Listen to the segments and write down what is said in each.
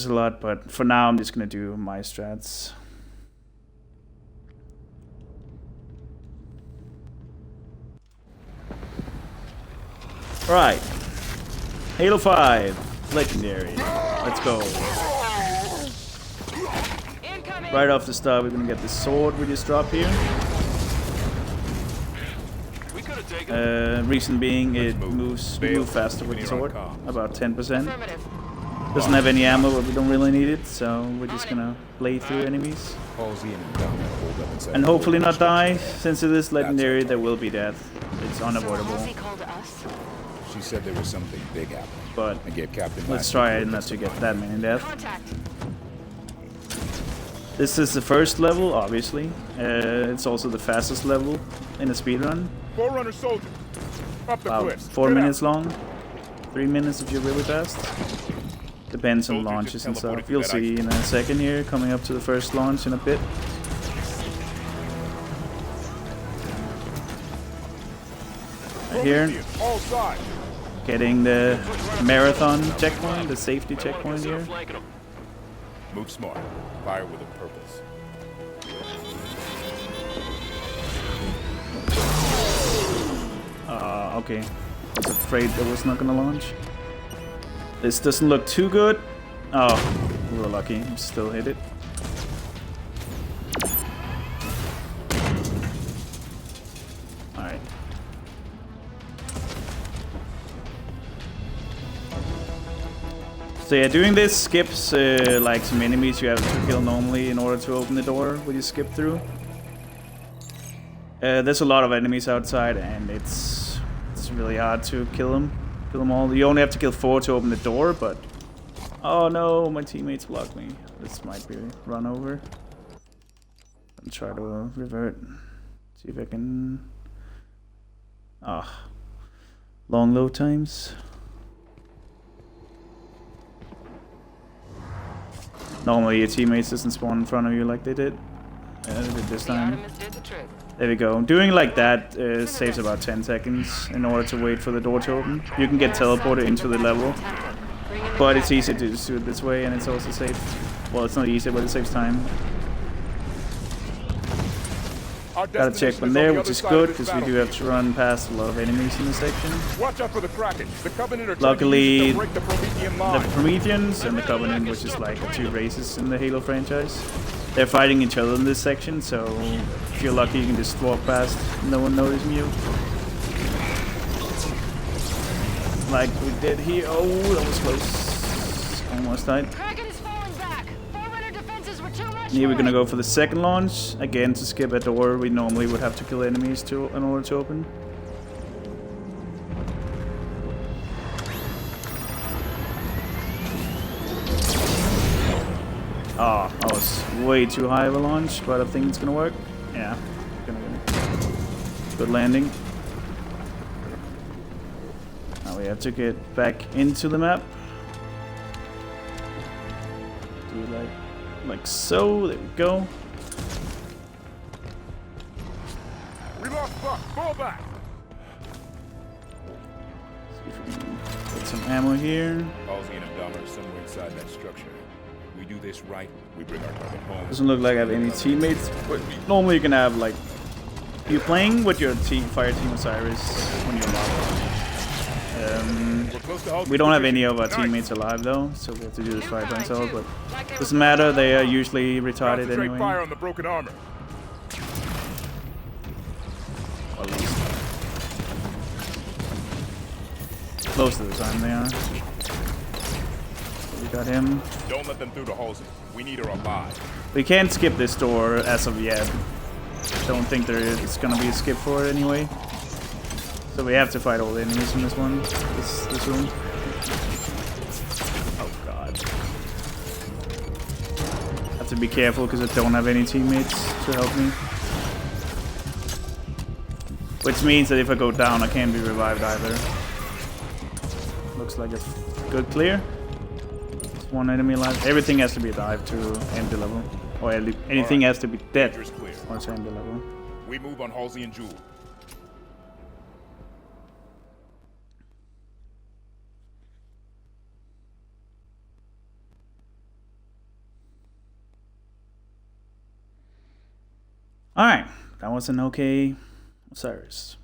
a lot, but for now I'm just gonna do my strats. Right. Halo 5. Legendary. Let's go. Right off the start, we're gonna get the sword we just dropped here. Reason being, it moves faster with the sword, about 10%. Doesn't have any ammo, but we don't really need it, so we're just gonna play through enemies. And hopefully not die. Since it is legendary, there will be death. It's unavoidable. She said there was something big happening. But I gave Captain let's try not to get that many deaths. This is the first level, obviously. It's also the fastest level in a speedrun. Forerunner soldier. Up the About 4 minutes long. 3 minutes if you're really fast. Depends on launches and stuff. You'll see in a second here, coming up to the first launch in a bit. Right here. Getting the marathon checkpoint, the safety checkpoint here. Move smart. Fire with a purpose. Okay. I was afraid that was not gonna launch. This doesn't look too good. Oh, we were lucky. Still hit it. Alright. So yeah, doing this skips like some enemies you have to kill normally in order to open the door when you skip through. There's a lot of enemies outside, and it's really hard to kill them all. You only have to kill 4 to open the door, but oh no, my teammates blocked me. This might be run over. I'll try to revert. See if I can. Long load times. Normally your teammates doesn't spawn in front of you like they did. They did this time. There we go. Doing like that saves about 10 seconds in order to wait for the door to open. You can get teleported into the level, but it's easy to just do it this way, and it's also safe. Well, it's not easy, but it saves time. Got a checkpoint there, which is good, because we do have to run past a lot of enemies in this section. Watch out for the Kraken. The Covenant are Luckily, the Promethean the Prometheans and the Covenant, which is like the 2 races in the Halo franchise, they're fighting each other in this section, so if you're lucky you can just walk past, no one noticing you. Like we did here. Oh, that was close. Almost died. Here we're gonna go for the second launch, again to skip a door we normally would have to kill enemies in order to open. Oh, that was way too high of a launch, but I think it's gonna work. Yeah, good landing. Now we have to get back into the map. Do like so. There we go. We lost Buck. Fall back. See if we can get some ammo here. Halsey and Abdallah are somewhere inside that structure. We do this right, we bring our target home. Doesn't look like I have any teammates, but normally you can have like you're playing with your fire team Osiris when you're alive. We don't have any of our teammates alive though, so we have to do this fight by ourselves. But doesn't matter; they are usually retarded anyway. Fire on the broken armor. At least most of the time they are. We got him. Don't let them through to Halsey. We need her alive. We can't skip this door as of yet. Don't think it's gonna be a skip for it anyway. So we have to fight all the enemies in this one, this room. Oh god. Have to be careful because I don't have any teammates to help me. Which means that if I go down, I can't be revived either. Looks like it's good clear. Just one enemy alive. Everything has to be alive to end the level. Or anything has to be dead or to end the level. We move on Halsey and Jewel. Alright, that was an okay Osiris.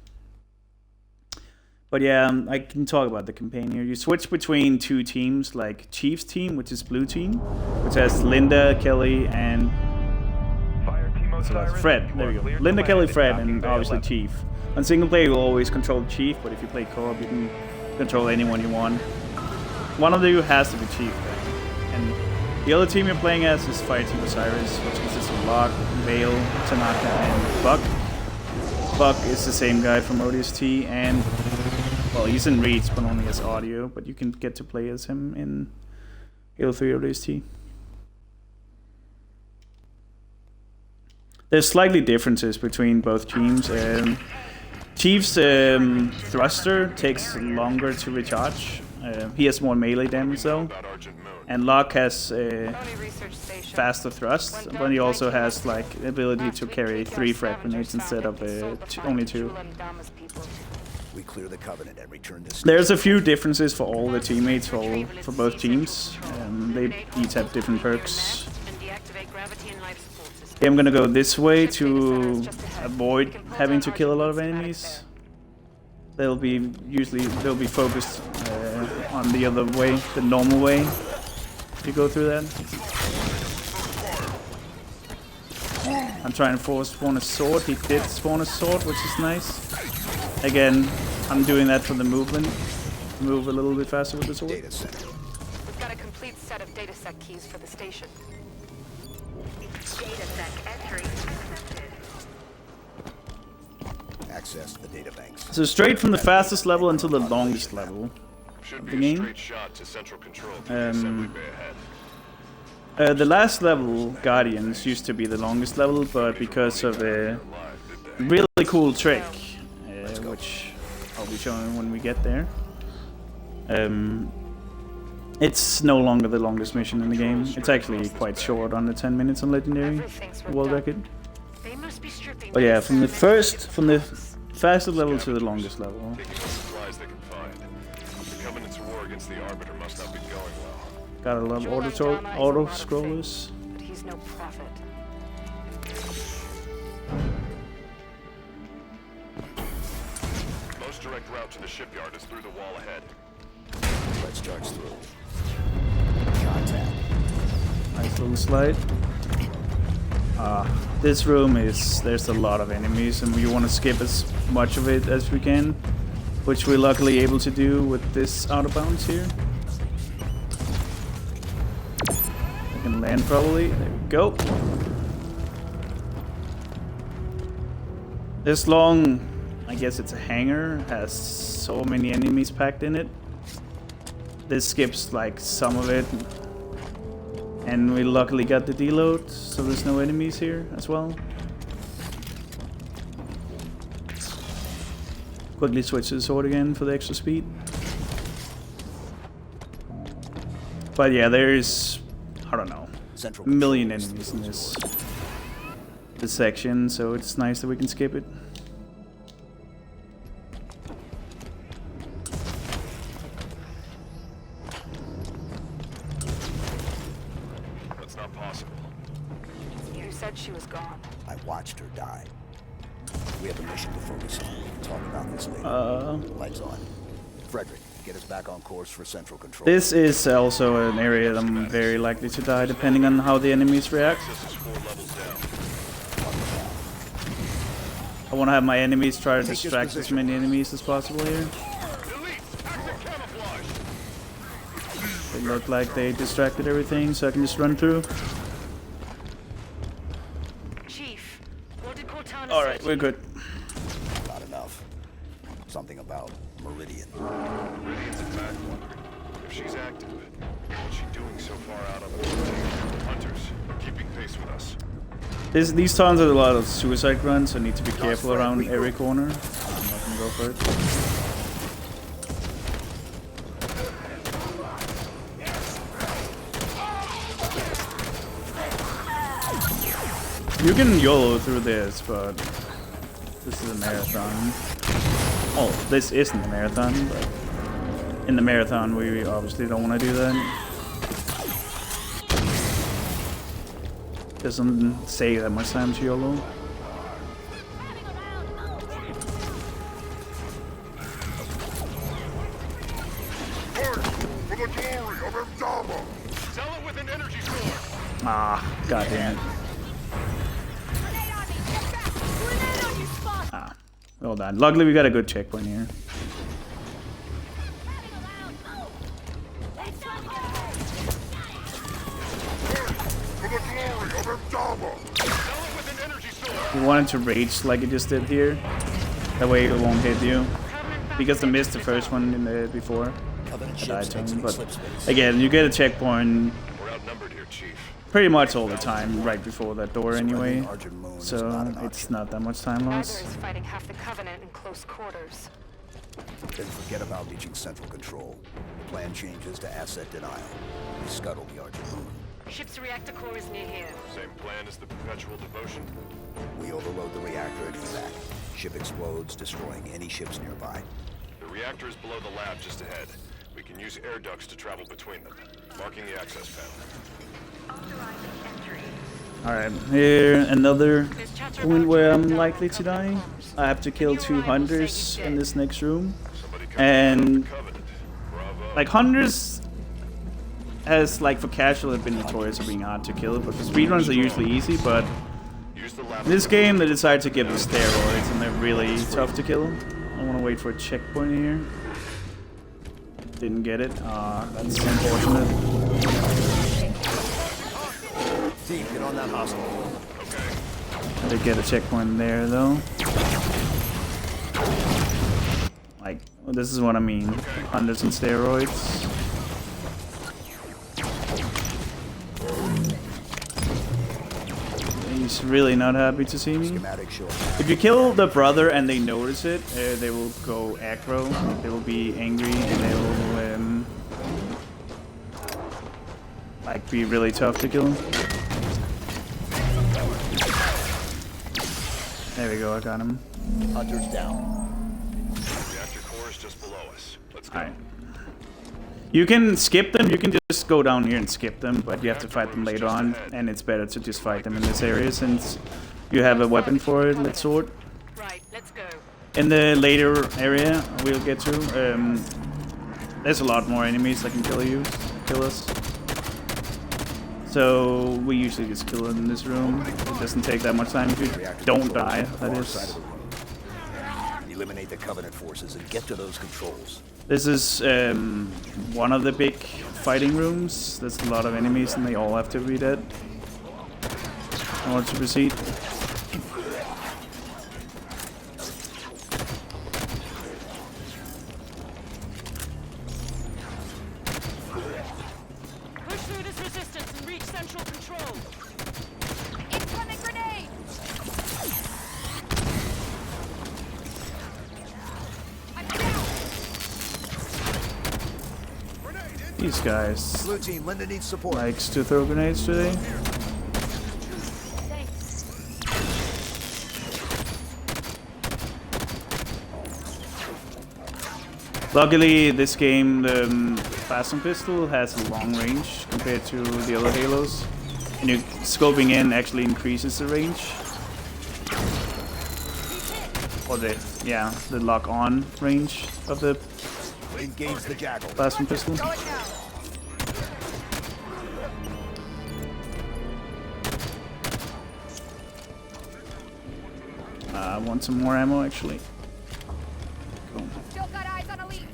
But yeah, I can talk about the campaign here. You switch between two teams, like Chief's team, which is blue team, which has Linda, Kelly, and Fred. There we go. Linda, Kelly, Fred, and obviously Chief. On single player, you'll always control the Chief, but if you play co-op, you can control anyone you want. One of you has to be Chief, then. And the other team you're playing as is Fire Team Osiris, which consists of Locke, Vale, Tanaka, and Buck. Buck is the same guy from ODST, and well, he's in Reach, but only as audio, but you can get to play as him in Halo 3 ODST. There's slightly differences between both teams. Chief's thruster takes longer to recharge. He has more melee damage though. And Locke has faster thrust, but he also has like the ability to carry 3 frag grenades instead of only 2. We clear the Covenant and return this. There's a few differences for all the teammates for both teams. They each have different perks. Okay, I'm gonna go this way to avoid having to kill a lot of enemies. They'll be focused on the other way, the normal way. If you go through that. I'm trying to spawn a sword. He did spawn a sword, which is nice. Again, I'm doing that for the movement. Move a little bit faster with the sword. We've got a complete set of datasec keys for the station. Datasec entry accepted. Access the data banks. So straight from the fastest level until the longest level of the game. The last level, Guardians, used to be the longest level, but because of a really cool trick, which I'll be showing when we get there, it's no longer the longest mission in the game. It's actually quite short, under 10 minutes on Legendary World Record. But yeah, from the fastest level to the longest level. Gotta love auto scrollers. But he's no prophet. Most direct route to the shipyard is through the wall ahead. Let's charge through. Contact. Nice little slide. This room there's a lot of enemies, and we want to skip as much of it as we can, which we're luckily able to do with this out of bounds here. I can land probably. There we go. This long, I guess it's a hangar, has so many enemies packed in it. This skips like some of it. And we luckily got the deload, so there's no enemies here as well. Quickly switch to the sword again for the extra speed. But yeah, there's, I don't know, a million enemies in this section, so it's nice that we can skip it. She was gone. I watched her die. We have a mission to focus on. We can talk about this later. Lights on. Frederick, get us back on course for central control. This is also an area that I'm very likely to die, depending on how the enemies react. I want to have my enemies try to distract as many enemies as possible here. They look like they distracted everything, so I can just run through. Alright, we're good. Not enough. Something about Meridian. Meridian's a bad one. If she's active, what's she doing so far out on the hunters, keeping pace with us? These towns are a lot of suicide runs, so I need to be careful around every corner. I'm not gonna go for it. You can YOLO through this, but this is a marathon. Oh, this isn't a marathon, but in the marathon we obviously don't want to do that. Doesn't say that much time to YOLO. Ah, god damn it. Ah, well done. Luckily we got a good checkpoint here. You wanted to rage like you just did here. That way it won't hit you. Because I missed the first one in the before. I died to him. But again, you get a checkpoint We're outnumbered here, Chief. pretty much all the time right before that door anyway. So it's not that much time loss. Neither is fighting half the Covenant in close quarters. Then forget about reaching central control. The plan changes to asset denial. We scuttle the Argent Moon. Ship's reactor core is near here. Same plan as the perpetual devotion. We overload the reactor at evac. Ship explodes, destroying any ships nearby. The reactor is below the lab just ahead. We can use air ducts to travel between them. Marking the access panel. Alright, here another point where I'm likely to die. I have to kill 2 hunters in this next room. And like hunters has like for casual have been notorious for being hard to kill, but the speedruns are usually easy, but in this game they decided to give them steroids and they're really tough to kill. I want to wait for a checkpoint here. Didn't get it. That's unfortunate. Team, get on that hostile. I did get a checkpoint there though. Like, well, this is what I mean. Hunters and steroids. He's really not happy to see me. If you kill the brother and they notice it, they will go aggro. They will be angry and they will like be really tough to kill. There we go, I got him. Hunters down. Reactor core is just below us. Let's go. Alright. You can skip them, you can just go down here and skip them, but you have to fight them later on, and it's better to just fight them in this area since you have a weapon for it, let's sword. Right, let's go. In the later area we'll get to, there's a lot more enemies that can kill us. So we usually just kill them in this room. It doesn't take that much time if you don't die, that is. Eliminate the Covenant forces and get to those controls. This is one of the big fighting rooms. There's a lot of enemies and they all have to be dead in order to proceed. Push through this resistance and reach central control. Incoming grenade! I'm down! These guys Blue team, Linda needs support. likes to throw grenades today. Luckily, this game, the Plasma Pistol has a long range compared to the other Halos. And you scoping in actually increases the range. Or the lock-on range of the Engage the jackal. Plasma Pistol. I want some more ammo actually. Cool. Still got eyes on a lead.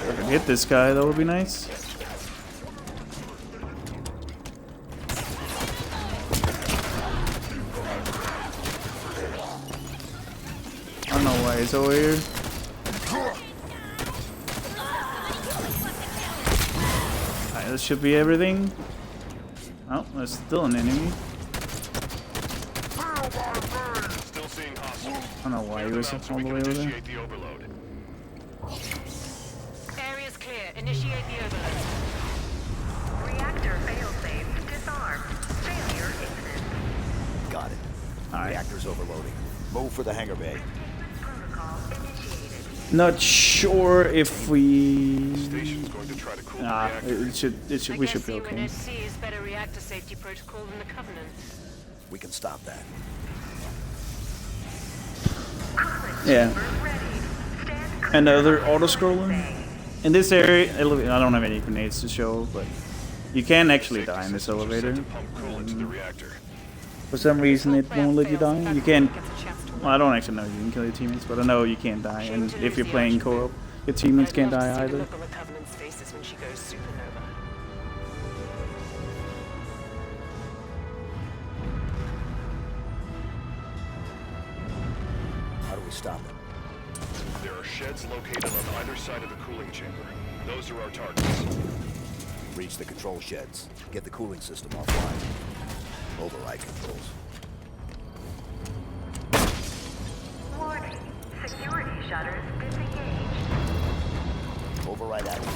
If I can hit this guy, that would be nice. I don't know why he's over here. Alright, this should be everything. Oh, there's still an enemy. Still seeing hostiles. I don't know why he was all the way over there. Initiate the overload. Area's clear. Initiate the overload. Reactor failsafe disarmed. Failure imminent. Got it. Alright. Reactor's overloading. Move for the hangar bay. Protocol initiated. Not sure if we. Station's going to try to cool the Ah, reactor. we should be okay. UNSC is better reactor safety protocol than the Covenant. We can stop that. Yeah. Another auto-scroller. In this area, I don't have any grenades to show, but you can actually die in this elevator. For some reason, it won't let you die. You can't. Well, I don't actually know if you can kill your teammates, but I know you can't die. And if you're playing co-op, your teammates can't die either. How do we stop it? There are sheds located on either side of the cooling chamber. Those are our targets. Reach the control sheds. Get the cooling system offline. Override controls. Warning. Security shutters disengaged. Override active.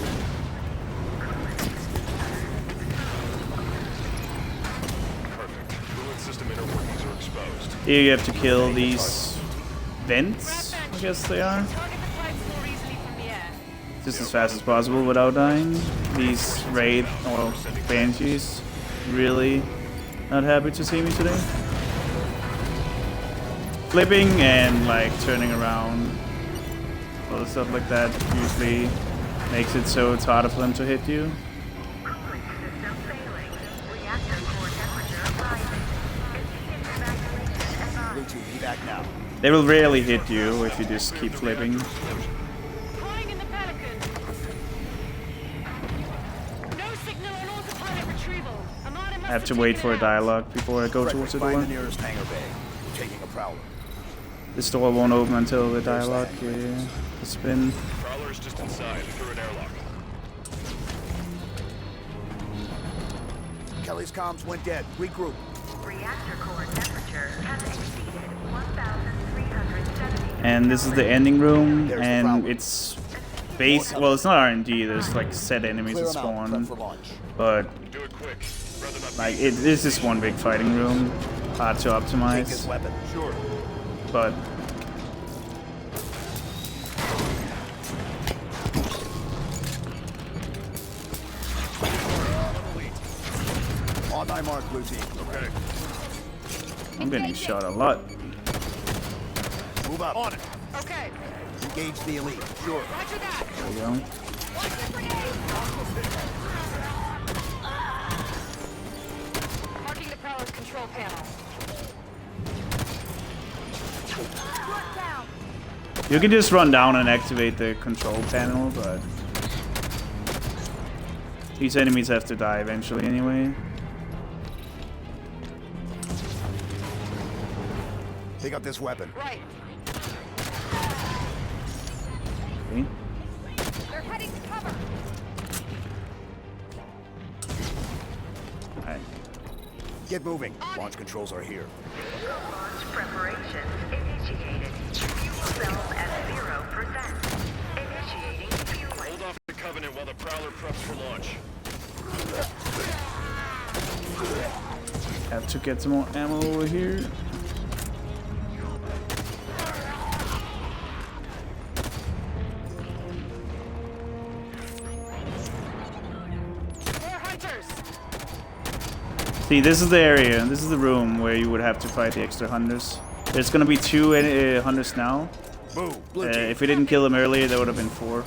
Perfect. Cooling system inner workings are exposed. Here you have to kill these vents, I guess they are. Just as fast as possible without dying. These Wraith or Banshees really not happy to see me today. Flipping and like turning around, all the stuff like that usually makes it so it's harder for them to hit you. Cooling system failing. Reactor core temperature rising. Immediate evacuation advised. Blue team, evac now. They will rarely hit you if you just keep flipping. Flying in the Pelican. No signal on autopilot retrieval. I have to wait for a dialogue before I go towards the Find door. the nearest hangar bay. We're taking a prowler. This door won't open until the dialogue has been. Prowler is just inside, through an airlock. Kelly's comms went dead. Regroup. Reactor core temperature has exceeded 1,370. And this is the ending room, and it's base. Well, it's not RNG. There's like set enemies that Clear 'em out. Prep spawn, for launch. but Do it quick. Rather not like this is one big fighting room, hard to Take this optimize. weapon. Sure. But On my mark, blue team. Okay. I'm getting shot a lot. Move up. On it. Okay. Engage the elite. Sure. Roger that. There we go. Marking the Prowler's control panel. Lock down. You can just run down and activate the control panel, but these enemies have to die eventually anyway. Pick up this weapon. Right. Okay. They're heading to cover. Alright. Get moving. Launch controls are here. Launch preparations initiated. Fuel cells at 0%. Initiating fueling. Hold off the Covenant while the Prowler preps for launch. Have to get some more ammo over here. More hunters. See, this is the area, this is the room where you would have to fight the extra hunters. There's gonna be 2 hunters now. Move. Blue team. If we didn't kill them earlier, there would have been 4.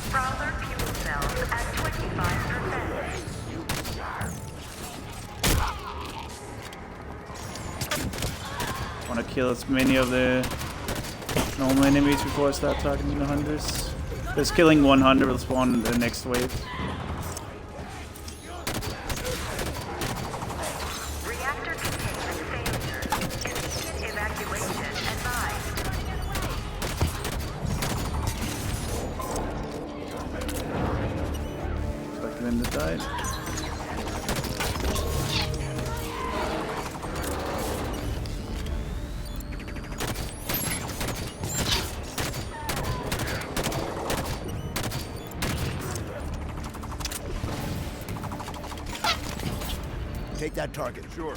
Prowler fuel cells at 25%. Want to kill as many of the normal enemies before I start targeting the hunters. Because killing 1 hunter will spawn the next wave. Reactor containment failure. Immediate evacuation advised. Looks like Linda died. Take that target. Sure.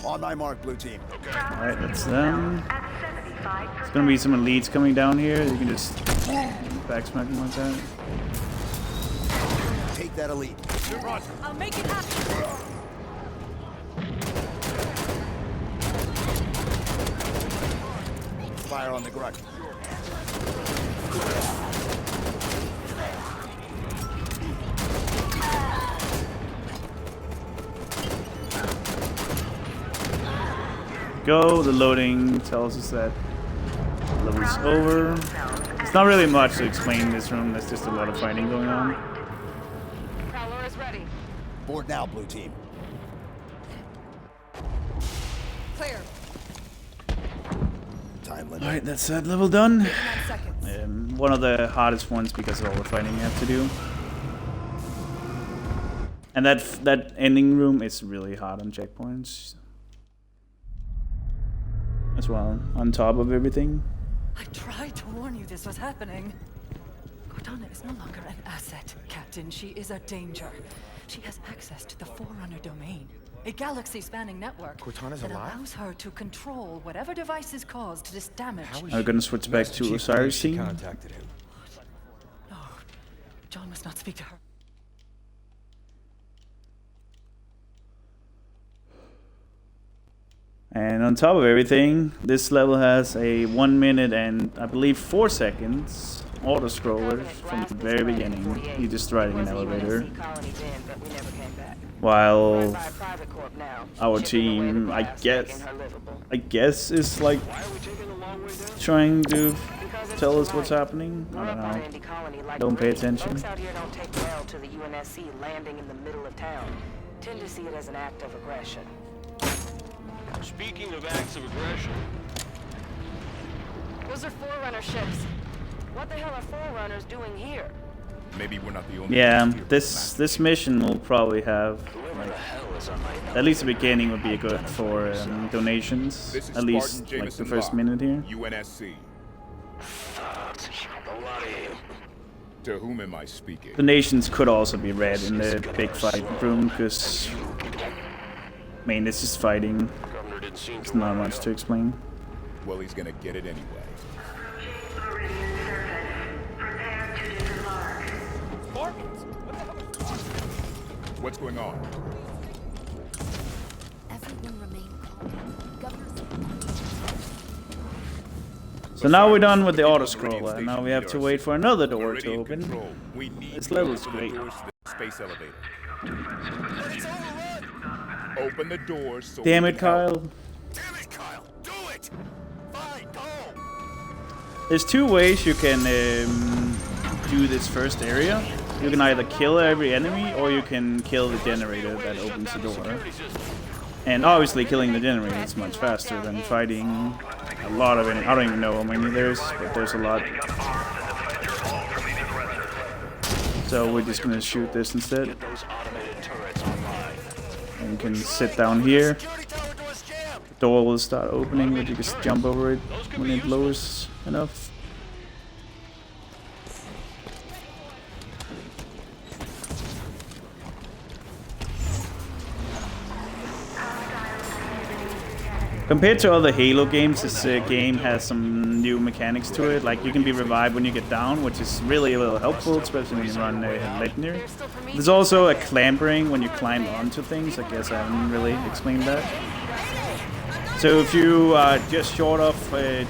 On my mark, blue team. Alright, that's them. At 75%. There's gonna be some elites coming down here. You can just backsmack them like that. Take that elite. I'll make it happen. Fire on the grunt. Go. The loading tells us that level's over. It's not really much to explain in this room. There's just a lot of fighting going on. Prowler is ready. Board now, blue team. Clear. Time limit. Alright, that's that level done. 9 seconds. One of the hardest ones because of all the fighting you have to do. And that ending room is really hard on checkpoints. As well, on top of everything. I tried to warn you this was happening. Cortana is no longer an asset, Captain. She is a danger. She has access to the Forerunner domain, a galaxy-spanning network Cortana's that alive? allows her to control whatever devices caused this damage. I'm gonna switch back to Osiris scene. Contacted him. No, John must not speak to her. And on top of everything, this level has a 1 minute and I believe 4 seconds auto scroller from the very beginning. You just riding an elevator. While our team, I guess is like trying to tell us what's happening. I don't know. Don't pay attention. Folks out here don't take well to the UNSC landing in the middle of town. Tend to see it as an act of aggression. Speaking of acts of aggression, Those are Forerunner ships. What the hell are Forerunners doing here? Maybe we're not the only Yeah, ones here. this mission will probably have, whoever like, the hell is on my at least the beginning would be good for donations. This is At least Spartan like the Jameson first Locke, minute here. UNSC. a lot of you. To whom am I speaking? Donations could also be read in the big fight room because, I mean, it's just fighting. Governor didn't seem There's to not want much to explain. Well, he's gonna get it anyway. Meridian surface. Prepare to disembark. What's going on? Everyone remain calm. Governor's So now we're done with the auto scroller. Now we have to wait for another door to Meridian open. Control. We need This to level's open the great. doors to the space elevator. Open the doors so Damn we it, can help. Kyle. Damn it, Kyle! Do it! Fine, go! There's two ways you can do this first area. You can either kill every enemy or you can kill the generator that opens the door. And obviously killing the generator is much faster than fighting a lot of enemies. I don't even know how many there's, but there's a lot. So we're just gonna shoot this instead. those automated turrets online. And you can sit down here. The door will start opening, but you just jump over it when it lowers enough. Compared to other Halo games, this game has some new mechanics to it. Like, you can be revived when you get down, which is really a little helpful, especially when you run Legendary. There's also a clambering when you climb onto things. I guess I haven't really explained that. So if you are just short of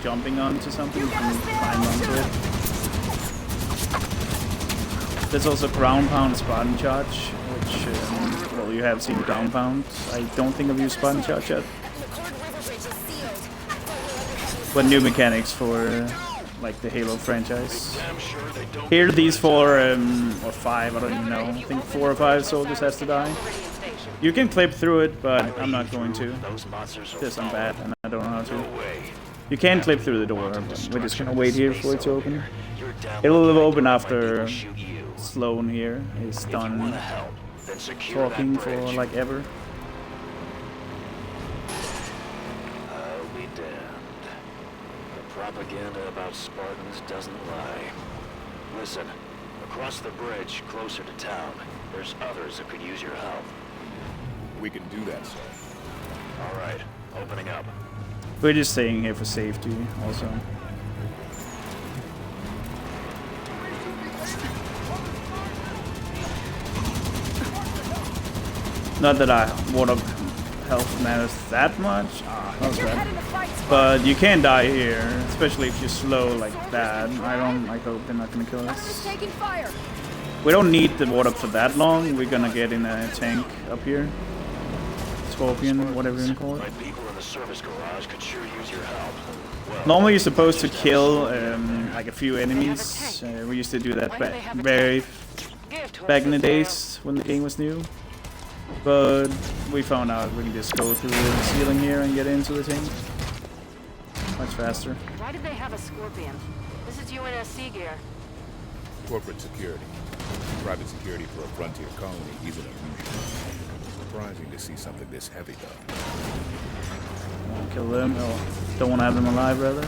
jumping onto something, you can climb onto it. There's also ground pound Spartan charge, which, well, you have seen ground pound. I don't think I've used Spartan charge yet. But new mechanics for like the Halo franchise. Here, these 4 or 5, I don't even know. I think 4 or 5 soldiers has to die. You can clip through it, but I'm not going to. Because I'm bad and I don't know how to. You can clip through the door, but we're just gonna wait here for it to open. It'll open after Sloan here is done talking for like ever. Propaganda about Spartans doesn't lie. Listen, across the bridge, closer to town, there's others that could use your help. We can do that, sir. All right, opening up. We're just staying here for safety, also. Not that water health matters that much. That was bad. But you can die here, especially if you're slow like that. I hope they're not gonna kill us. Taking fire. We don't need the water for that long. We're gonna get in a tank up here. Scorpion, whatever you call it. My people in the service garage could sure use your help. Well, Normally you're supposed to kill like a few enemies. We used to do that back in the days when the game was new. But we found out we can just go through the ceiling here and get into the tank. Much faster. Why did they have a Scorpion? This is UNSC gear. Corporate security. Private security for a frontier colony isn't unusual. Surprising to see something this heavy, though. Kill them. Oh, don't want to have them alive, rather.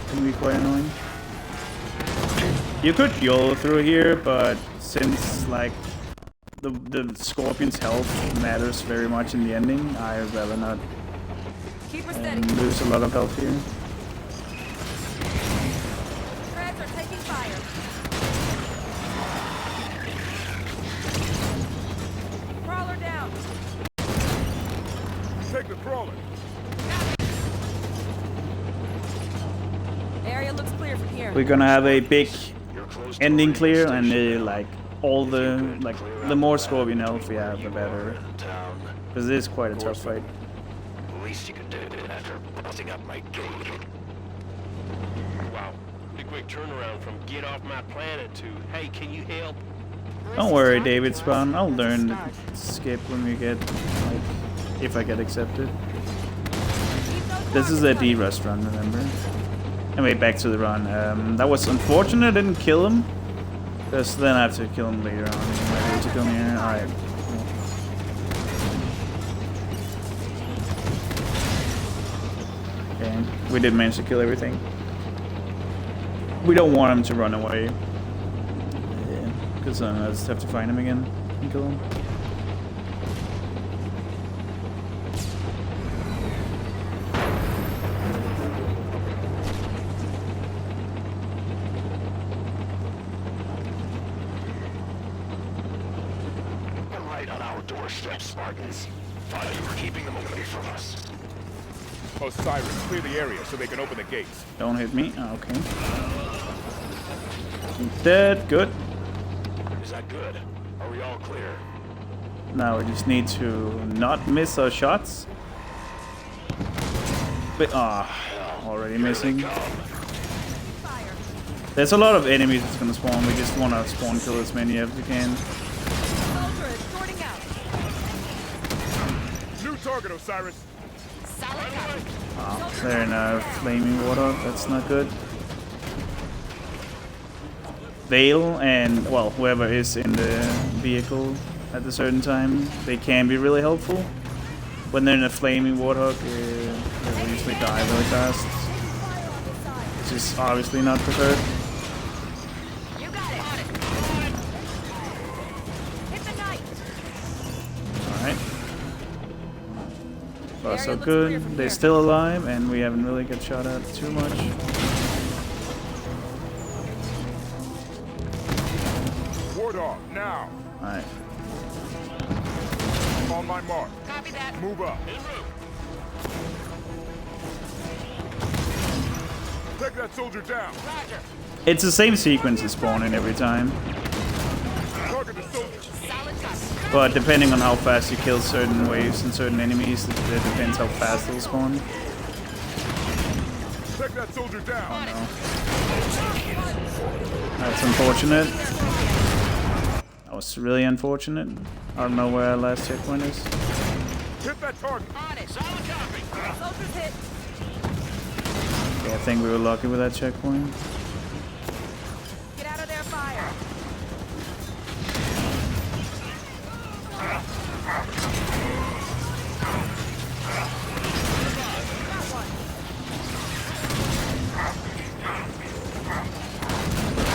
Can be quite annoying. You could YOLO through here, but since like the Scorpion's health matters very much in the ending, I'd rather not lose a lot of health here. Strats are taking fire. Crawler down. Take the crawler. Area looks clear from here. We're gonna have a big ending clear, and like all the more Scorpion health we have, the better. Because it is quite a tough fight. The least you could do after busting up my gate. Wow. Big quick turnaround from get off my planet to, hey, can you help? Don't worry, David Spawn. I'll learn to skip when we get, like, if I get accepted. This is a Derust run, remember? Anyway, back to the run. That was unfortunate I didn't kill him. Because then I have to kill him later on. He might be able to kill me here. Alright. Okay, we did manage to kill everything. We don't want him to run away. Yeah, because I just have to find him again and kill him. Spartans. Thought you were keeping them away from us. Osiris, clear the area so they can open the gates. Don't hit me. Oh, okay. Dead. Good. Is that good? Are we all clear? Now we just need to not miss our shots. But already missing. There's a lot of enemies that's gonna spawn. We just wanna spawn kill as many as we can. Target, Osiris. Oh, they're in a flaming water. That's not good. Vale and, well, whoever is in the vehicle at a certain time, they can be really helpful. When they're in a flaming warthog, they will usually die really fast. Which is obviously not preferred. Alright. Oh, so good. They're still alive, and we haven't really got shot at too much. Ward off, now. Alright. On my mark. Copy that. Move up. Take that soldier down. Roger. It's the same sequence as spawning every time. Target the soldier. But depending on how fast you kill certain waves and certain enemies, it depends how fast they'll spawn. Take that soldier down. Oh no. That's unfortunate. That was really unfortunate. I don't know where our last checkpoint is. Hit that target. On it. Solid copy. Soldiers hit. Yeah, I think we were lucky with that checkpoint. Get out of their fire.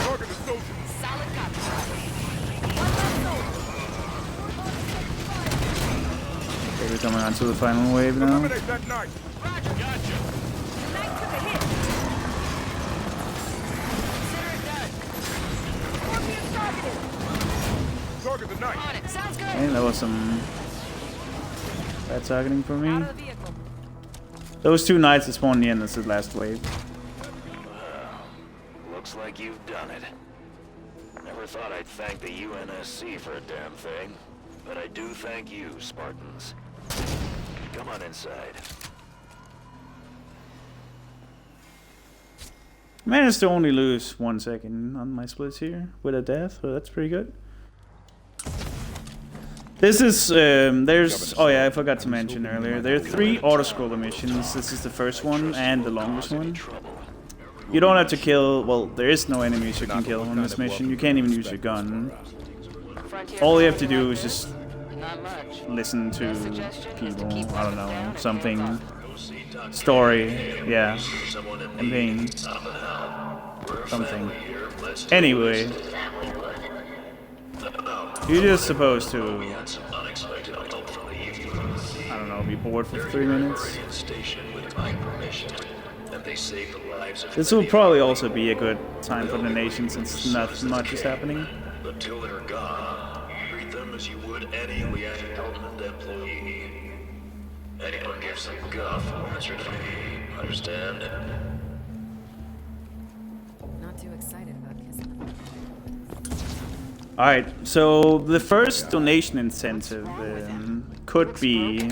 Target the soldier. Solid copy. Okay, we We're coming on to the final wave now. Eliminate that knight. Roger, gotcha. The knight took a hit. Consider it done. Scorpion's targeted. Target the knight. On it. Sounds good. Okay, that was some bad targeting for Out me. of the vehicle. Those two knights that spawned in the end, this is the last wave. Looks like you've done it. Never thought I'd thank the UNSC for a damn thing, but I do thank you, Spartans. Come on inside. Managed to only lose 1 second on my splits here with a death, so that's pretty good. This is, there's, oh yeah, I forgot to mention earlier, there are 3 auto-scroller missions. This is the first one and the longest one. You don't have to kill, well, there is no enemies you can kill on this mission. You can't even use your gun. All you have to do is just listen to people, I don't know, something, story, yeah, campaign, something. Anyway, you're just supposed to, I don't know, be bored for 3 minutes. This will probably also be a good time for the nation since not much is happening. Until they're gone, treat them as you would any Leander government employee. Anyone gives a guff will answer to me. Understand? Not too excited about kissing them. Alright, so the first donation incentive could be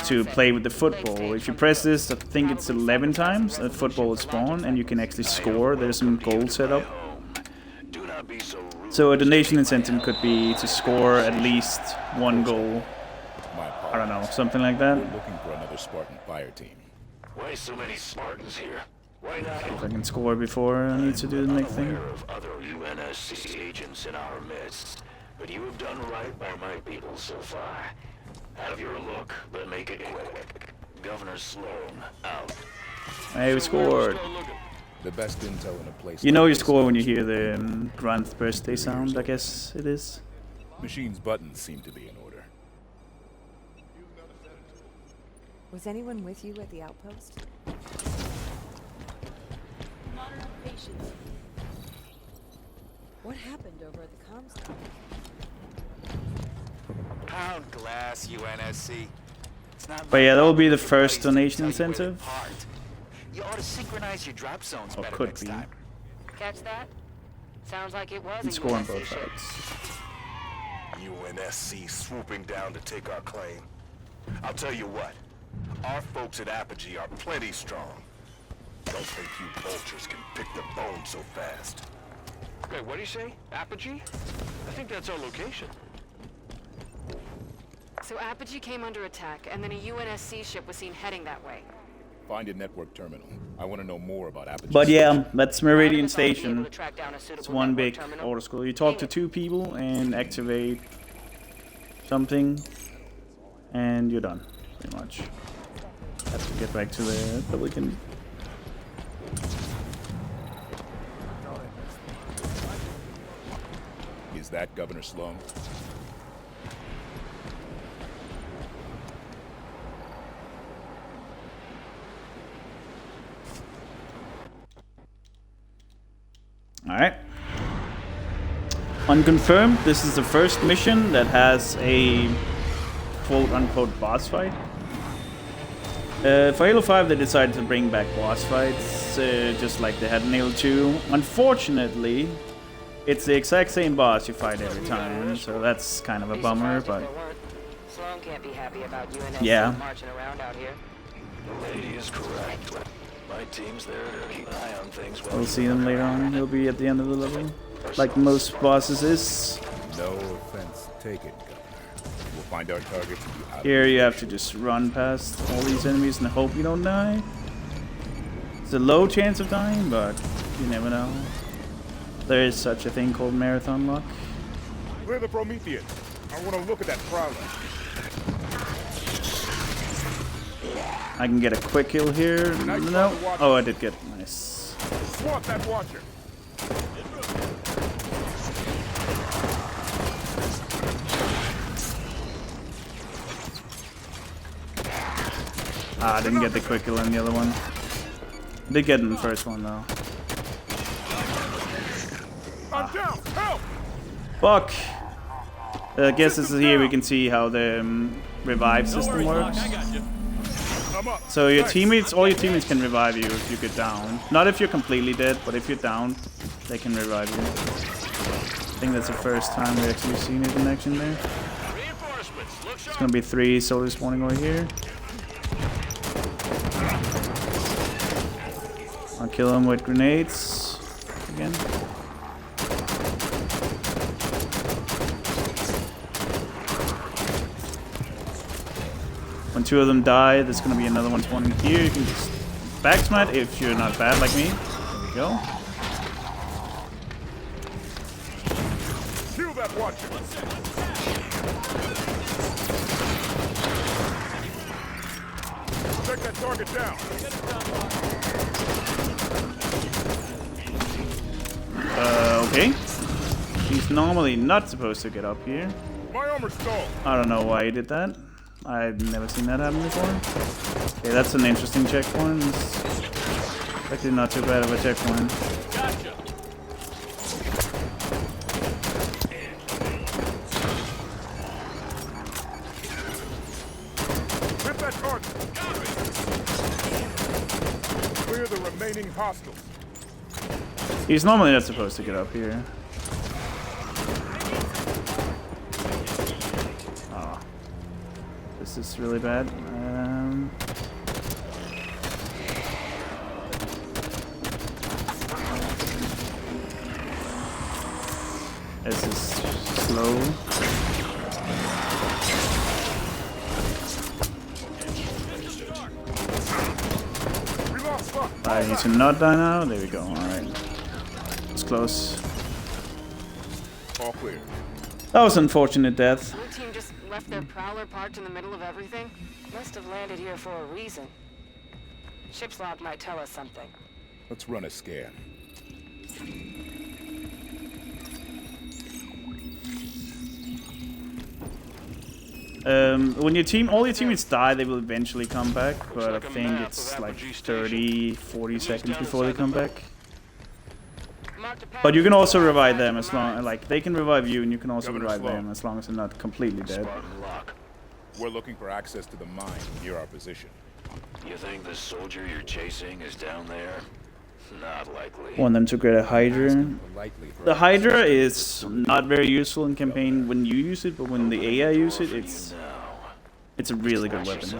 to play with the football. If you press this, I think it's 11 times, a football will spawn and you can actually score. There's some goals set up. So a donation incentive could be to score at least 1 goal. I don't know, something like that. We're looking for another Spartan fire team. Why so many Spartans here? Why not? If I can score before I need to do the next thing. Of other UNSC agents in our midst, but you have done right by my people so far. Have your look, but make it quick. Governor Sloan, out. Hey, we scored. The best intel in a place. You know like you this. score when you hear the grand birthday sound, I guess it is. Machine's buttons seem to be in order. Was anyone with you at the outpost? What happened over at the comms tower? Pound glass, UNSC. It's not But yeah, that will be the like first everybody's donation gonna tell you where incentive. they're parked. You ought to synchronize your drop zones Or better could next be. time. Catch that? Sounds like it was And a score on UNSC both ship. sides. UNSC swooping down to take our claim. I'll tell you what, our folks at Apogee are plenty strong. Don't think you vultures can pick the bone so fast. Wait, what do you say? Apogee? I think that's our location. So Apogee came under attack, and then a UNSC ship was seen heading that way. Find a network terminal. I want to know more about Apogee. But yeah, that's Meridian Artemis ought to be able Station. to track down a It's suitable one network big terminal. auto scroll. You talk to 2 people and activate something, and you're done, pretty much. Have to get back to the Pelican. Is that Governor Sloan? Alright. Unconfirmed, this is the first mission that has a quote-unquote boss fight. For Halo 5 they decided to bring back boss fights, just like they had in Halo 2. Unfortunately, it's the exact same boss you fight every time, so that's kind of a bummer, but Sloan can't be happy about UNSC yeah. marching around out here. The lady is correct. My team's there to keep an eye on things. We'll see them later on. He'll be at the end of the level, like most bosses is. No offense taken, Governor. We'll find our targets and be out. Here you have to just run past all these enemies and hope you don't die. It's a low chance of dying, but you never know. There is such a thing called marathon luck. Clear the Prometheus. I want to look at that prowler. I can get a quick kill here. No. Oh, I did get nice. Swap that watcher. Ah, I didn't get the quick kill on the other one. I did get in the first one though. I'm down. Help! Fuck! I guess this is here we can see how the revive system works. I'm up. So your teammates, all your teammates can revive you if you get down. Not if you're completely dead, but if you're down, they can revive you. I think that's the first time we actually seen it in action there. It's gonna be 3 soldiers spawning over here. I'll kill them with grenades again. When 2 of them die, there's gonna be another one spawning here. You can just backsmat if you're not bad like me. There we go. Kill that watcher. Take that target down. Okay. He's normally not supposed to get up here. My armor's stalled. I don't know why he did that. I've never seen that happen before. Okay, that's an interesting checkpoint. It's actually not too bad of a checkpoint. Gotcha. Hit that target. Clear the remaining hostiles. He's normally not supposed to get up here. Oh. This is really bad. This is slow. I need to not die now. There we go. Alright. It's close. All clear. That was an unfortunate death. Blue team just left their prowler parked in the middle of everything. Must have landed here for a reason. Ship's log might tell us something. Let's run a scan. When all your teammates die, they will eventually come back, but I think it's like 30, 40 seconds before they come back. But you can also revive them as long, like they can revive you, and you can also revive them as long as they're not completely dead. We're looking for access to the mine near our position. You think the soldier you're chasing is down there? Not likely. Want them to get a Hydra. The Hydra is not very useful in campaign when you use it, but when the AI use it, it's a really good weapon.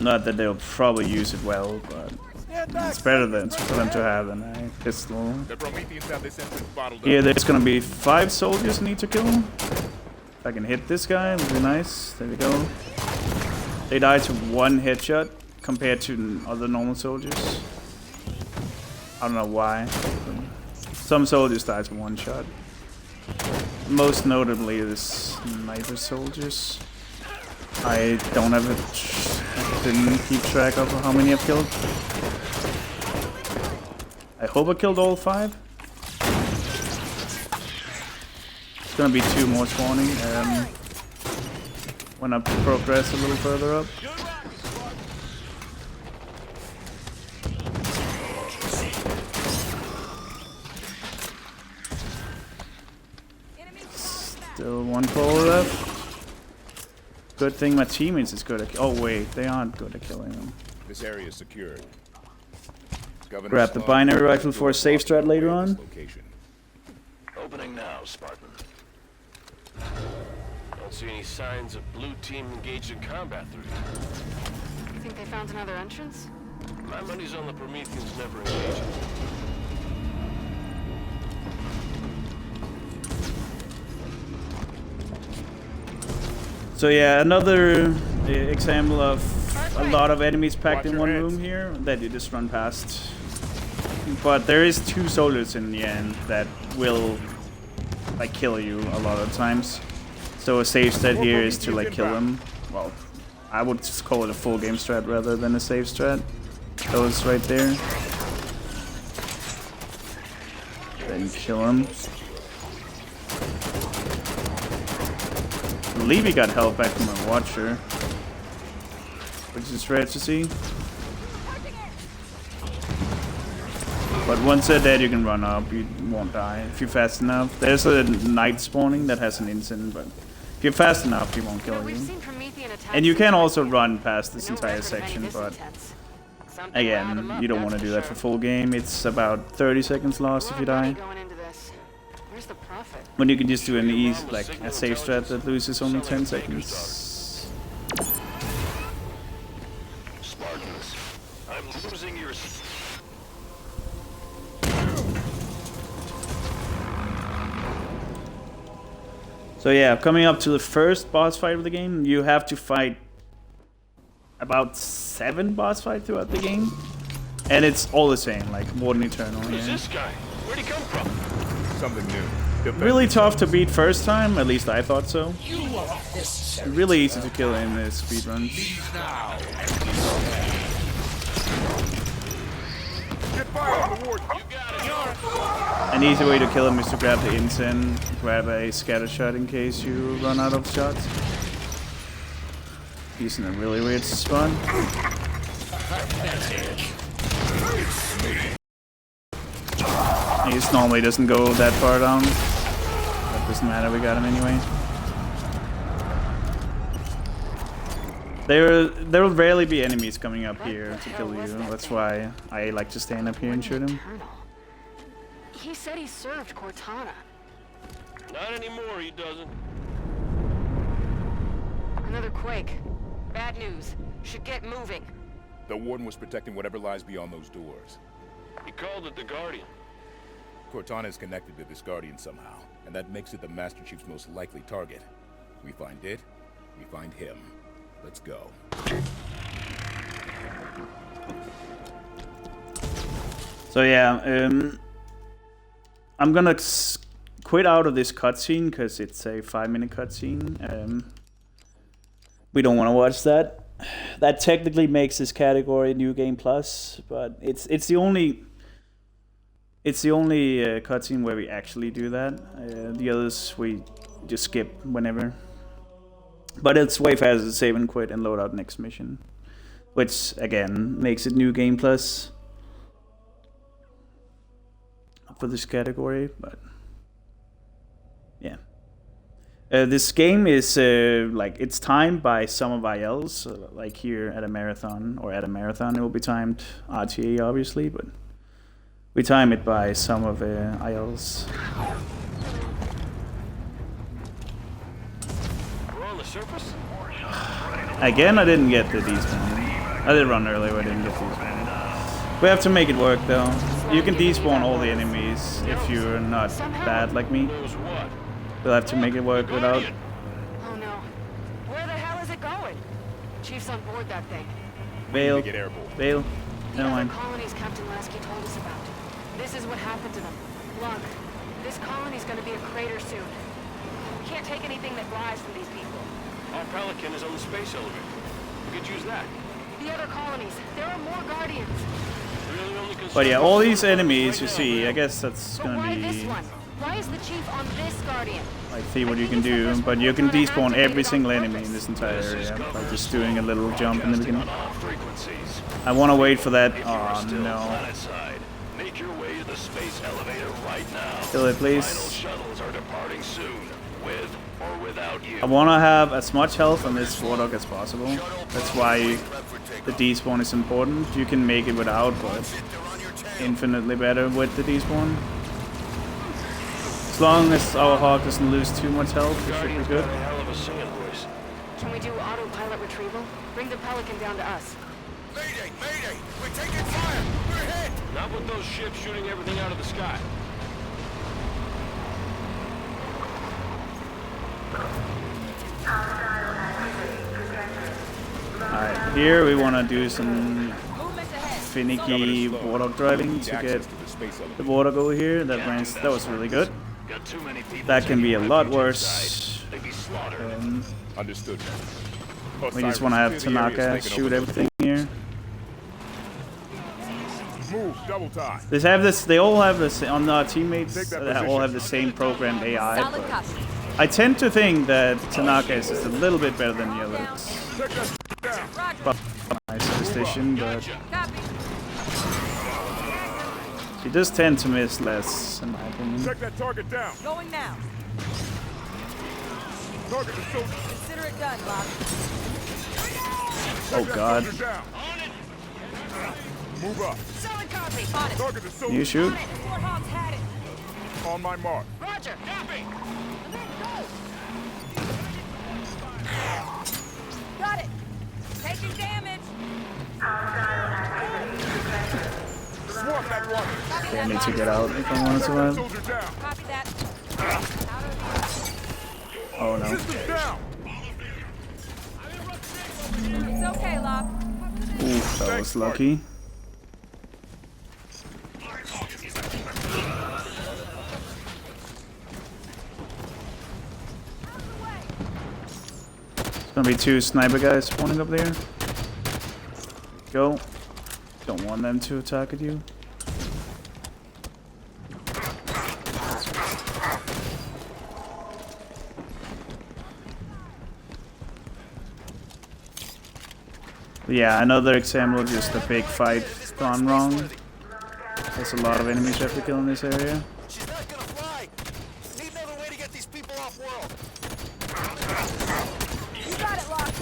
Not that they'll probably use it well, but it's better than for them to have than a pistol. Yeah, there's gonna be 5 soldiers need to kill. If I can hit this guy, it would be nice. There we go. They die to 1 headshot compared to other normal soldiers. I don't know why. Some soldiers die to 1 shot. Most notably the sniper soldiers. I don't have I didn't keep track of how many I've killed. I hope I killed all 5. It's gonna be 2 more spawning. When I progress a little further up. Still 1 call left. Good thing my teammates is good at. Oh wait, they aren't good at killing them. This area is secured. Grab the binary rifle for a safe strat later on. Opening now, Spartan. Don't see any signs of blue team engaged in combat through here. You think they found another entrance? My money's on the Prometheans never engaging. So yeah, another example of a lot of enemies packed in one room here that you just run past. But there is 2 soldiers in the end that will like kill you a lot of times. So a safe strat here is to like kill them. Well, I would just call it a full game strat rather than a safe strat. Those right there. Then kill them. believe he got help back from a Watcher, which is rare to see. But once they're dead, you can run up. You won't die if you're fast enough. There's a knight spawning that has an instant, but if you're fast enough, he won't kill you. And you can also run past this entire section, but again, you don't want to do that for full game. It's about 30 seconds lost if you die. When you can just do an easy, like a safe strat that loses only 10 seconds. Spartans, I'm losing your... So yeah, coming up to the first boss fight of the game, you have to fight about 7 boss fights throughout the game. And it's all the same, like Warden Eternal. Who's this guy? Where'd he come from? Something new. Really tough to beat first time, at least I thought so. Really easy to kill in the speedruns. An easy way to kill him is to grab the incense, grab a scatter shot in case you run out of shots. He's in a really weird spot. He normally doesn't go that far down. That doesn't matter, we got him anyway. There will rarely be enemies coming up here to kill you. That's why I like to stand up here and shoot him. He said he served Cortana. Not anymore, he doesn't. Another quake. Bad news. Should get moving. The Warden was protecting whatever lies beyond those doors. He called it the Guardian. Cortana is connected to this Guardian somehow, and that makes it the Master Chief's most likely target. We find it, we find him. Let's go. So yeah, I'm gonna quit out of this cutscene because it's a 5-minute cutscene. We don't want to watch that. That technically makes this category New Game Plus, but it's the only cutscene where we actually do that. The others we just skip whenever. But it's way faster to save and quit and load out next mission, which again makes it New Game Plus for this category. But yeah, this game is like it's timed by Sum of ILs, like here at a marathon, or at a marathon it will be timed RTA obviously, but we time it by Sum of ILs. Surface? Again, I didn't get the despawn. I did run earlier, but I didn't get despawn. We have to make it work though. You can despawn all the enemies if you're not bad like me. We'll have to make it work without. Oh no. Where the hell is it going? Chief's on board that thing. Veil. Veil. Never mind. The colonies Captain Lasky told us about. This is what happened to them. Look, this colony's gonna be a crater soon. We can't take anything that flies from these people. Our Pelican is on the space elevator. We could use that. The other colonies, there are more Guardians. Really only But yeah, all these enemies you see, I guess that's gonna Why be this one? Why is the Chief on this Guardian? like see what you can do. But you can despawn every single enemy in this entire area by just doing a little jump in the beginning. I want to wait for that. Oh no! Make your way to the space elevator right now. Kill it, please. Shuttles are departing soon, with or without you. I want to have as much health on this Warlock as possible. That's why the despawn is important. You can make it without, but infinitely better with the despawn. As long as our Hawk doesn't lose too much health, it should be good. Can we do autopilot retrieval? Bring the Pelican down to us. Mayday! Mayday! We're taking fire! We're hit! Not with those ships shooting everything out of the sky. Alright, here we want to do some finicky Warlock driving to get the Warlock over here. That was really good. That can be a lot worse. Understood. We just want to have Tanaka shoot everything here. Move, double time. They all have this on our teammates. They all have the same programmed AI. But I tend to think that Tanaka is just a little bit better than the others. But my superstition, but she does tend to miss less, in my opinion. Check that target down. Going now. Target the soldier. Consider it done, Bob. Oh god. Move up. Solid copy. On it. Target the soldier. You shoot. Warthog's had it. On my mark. Roger. Copy. Got it. Taking damage. Swap that one. Copy I that, need to Bob. get out if I want to survive. Soldier down. Copy that. Oh no. Systems down. It's okay, Locke. Oof, that was lucky. There's gonna be 2 sniper guys spawning up there. Go. Don't want them to attack at you. Yeah, another example of just a big fight gone wrong. There's a lot of enemies you have to kill in this area. She's not gonna fly. Need another way to get these people off world. You got it, Locke.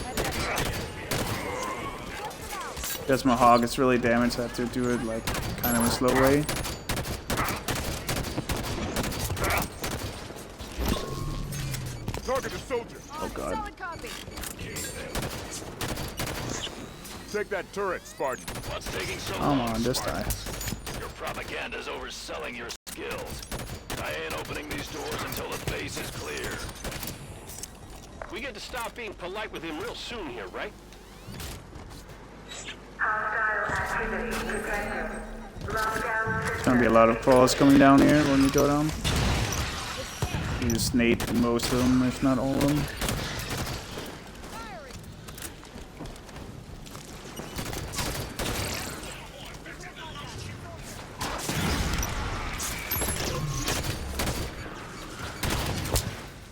Because my hog is really damaged, I have to do it like kind of a slow way. Target the soldier. Oh god. Solid copy. Take that turret, Spartan. What's taking so Come long, on, just die. Spartan? Your propaganda's overselling your skills. I ain't opening these doors until the base is clear. We get to stop being polite with him real soon here, right? There's gonna be a lot of crawls coming down here when you go down. You just nade most of them, if not all of them.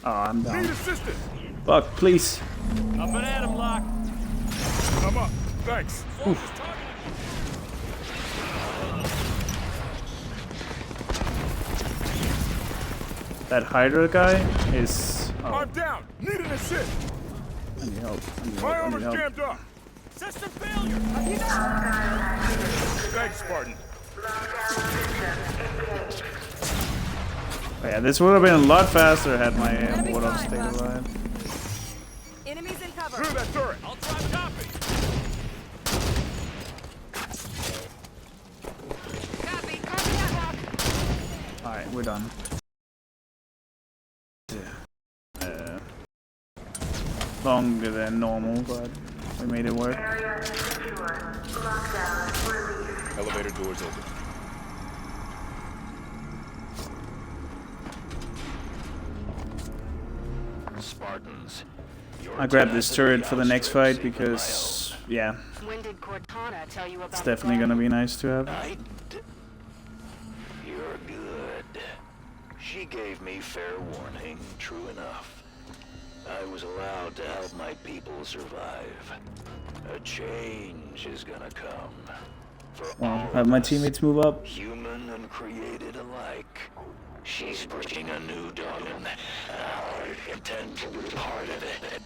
Oh, I'm Need down. assistance. Fuck, please. Up and at him, Locke. I'm up. Thanks. That Hydra guy is... Oh, I'm down. Need an assist. I need help. I need My help. I armor's need help. jammed up. System failure. Thanks, Spartan. Oh, yeah, this would have been a lot faster had my Warlock stayed alive. Enemies in cover. Through that turret. I'll try copy. Copy. Copy that, Locke. Alright, we're done. Longer than normal, but we made it work. Elevator doors open. Spartans. I grabbed this turret for the next fight because, yeah, When did Cortana tell you about it's definitely gonna be nice to have. You're good. She gave me fair warning, true enough. I was allowed to help my people survive. A change is gonna come. For all Have my of us, teammates move up. human and created alike. She's bringing a new dawn, and I intend to be part of it.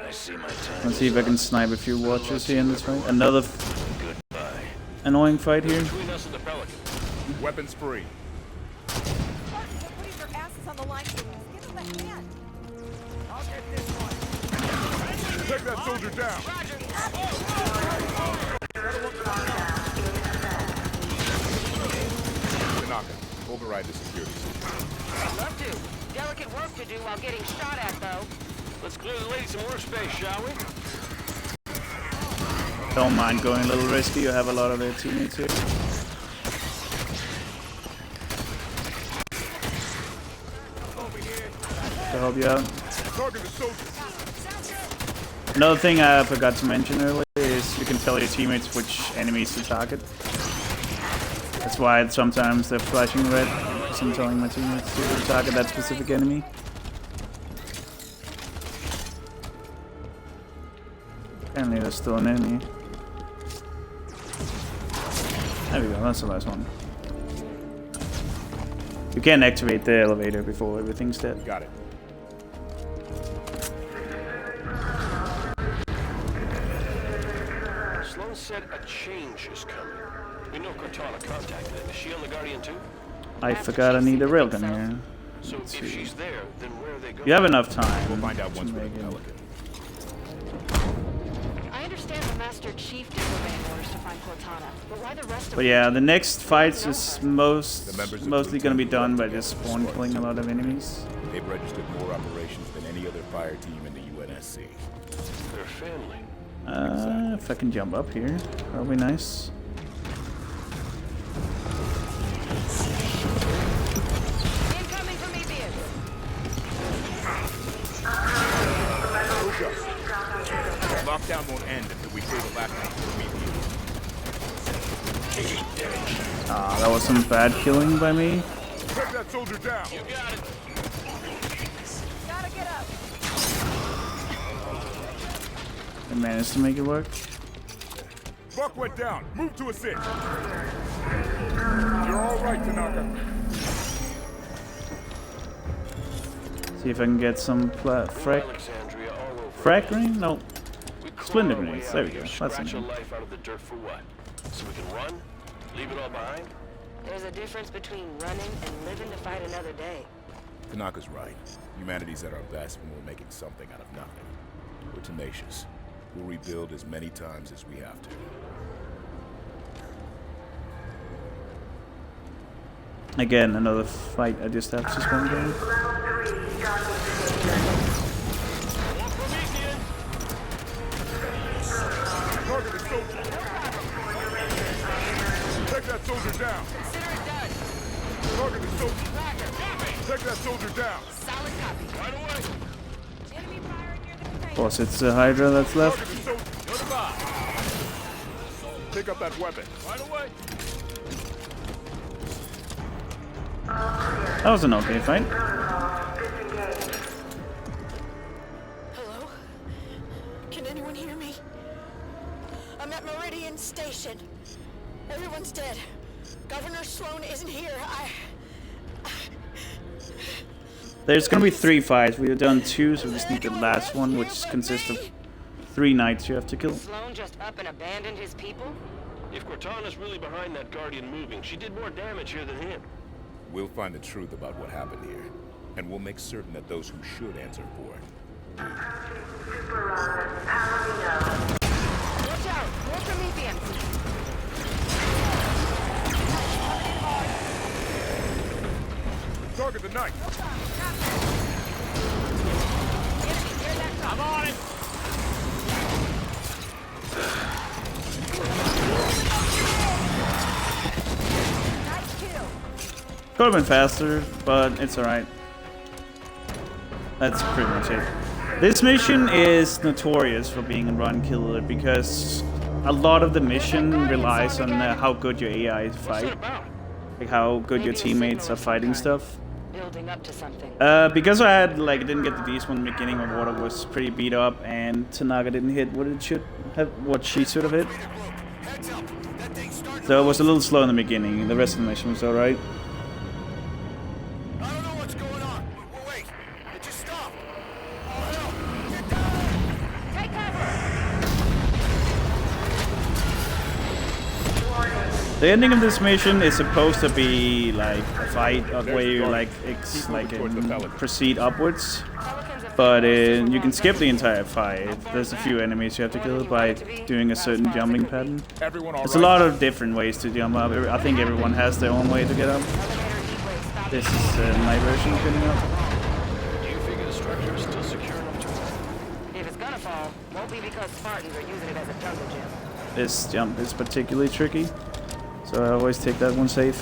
I see my time. Let's see if I can snipe a few watchers here in this fight. Another Goodbye. annoying fight here. Between us and the Pelican. Weapons free. Spartans are putting their asses on the line for us. Give them a hand. I'll get this one. Take that soldier down. Tanaka, override the security system. I'd love to. Delicate work to do while getting shot at, though. Let's clear the lady some more space, shall we? Don't mind going a little risky, you have a lot of their teammates here. To help you out. Target the soldier. Another thing I forgot to mention earlier is you can tell your teammates which enemies to target. That's That's why sometimes they're flashing red, because I'm telling my teammates to target that specific enemy. Apparently there's still an enemy. There we go, that's the last one. You can activate the elevator before everything's dead. Got it. Sloan said a change is coming. We know Cortana contacted him. Is she on the Guardian too? I forgot I need a railgun here. So if she's there, then where are they going? You have enough time. We'll find out once we're in Pelican. I understand the Master Chief disobeying orders to find Cortana, but why the rest of But yeah, the next fights is mostly going to be done by just spawn killing a lot of enemies. They've registered more operations than any other fire team in the UNSC. Their family. If I can jump up here, that'll be nice. Incoming from Evian. Lockdown won't end until we clear the last one for Meridian. That was some bad killing by me. Take that soldier down. You got it. Gotta get up. I managed to make it work. Buck went down. Move to assist. You're all right, Tanaka. See if I can get some frag ring? No. Splendid grenades. There we go. That's Scratch your enough. life out of the dirt for what? So we can run? Leave it all behind? There's a difference between running and living to fight another day. Tanaka's right. Humanity's at our best when we're making something out of nothing. We're tenacious. We'll rebuild as many times as we have to. Again, another fight I just have to spawn down. Target the soldier. Take that soldier down. Consider it done. Target the soldier. Roger. Copy. Take that soldier down. Solid copy. Right away. Enemy firing near the container. Boss, it's the Hydra that's left. Target the soldier. Notify. Pick up that weapon. Right away. That was an okay fight. Hello? Can anyone hear me? I'm at Meridian Station. Everyone's dead. Governor Sloan isn't here. There's gonna be 3 fights. We've done 2, so we just need the last one, which consists of 3 knights you have to kill. Sloan just up and abandoned his people? If Cortana's really behind that Guardian moving, she did more damage here than him. We'll find the truth about what happened here, and we'll make certain that those who should answer for it. Watch out! More Prometheans! Target the knight. I'm on it! Could have been faster, but it's alright. That's pretty much it. This mission is notorious for being a run killer because a lot of the mission relies on how good your AI fight, like how good your teammates are fighting stuff. Building up to something. Because I had didn't get the decent one in the beginning, my water was pretty beat up, and Tanaka didn't hit what she should have hit. So it was a little slow in the beginning. The rest of the mission was alright. I don't know what's going on. Wait, it just stopped. Oh, hell. Get down. Take cover! The ending of this mission is supposed to be like a fight of where you proceed upwards, but you can skip the entire fight. There's a few enemies you have to kill by doing a certain jumping pattern. There's a lot of different ways to jump up. I think everyone has their own way to get up. This is my version of getting up. Do you figure the structure is still secure enough to... If it's gonna fall, won't be because Spartans are using it as a jungle gym. This jump is particularly tricky, so I always take that one safe.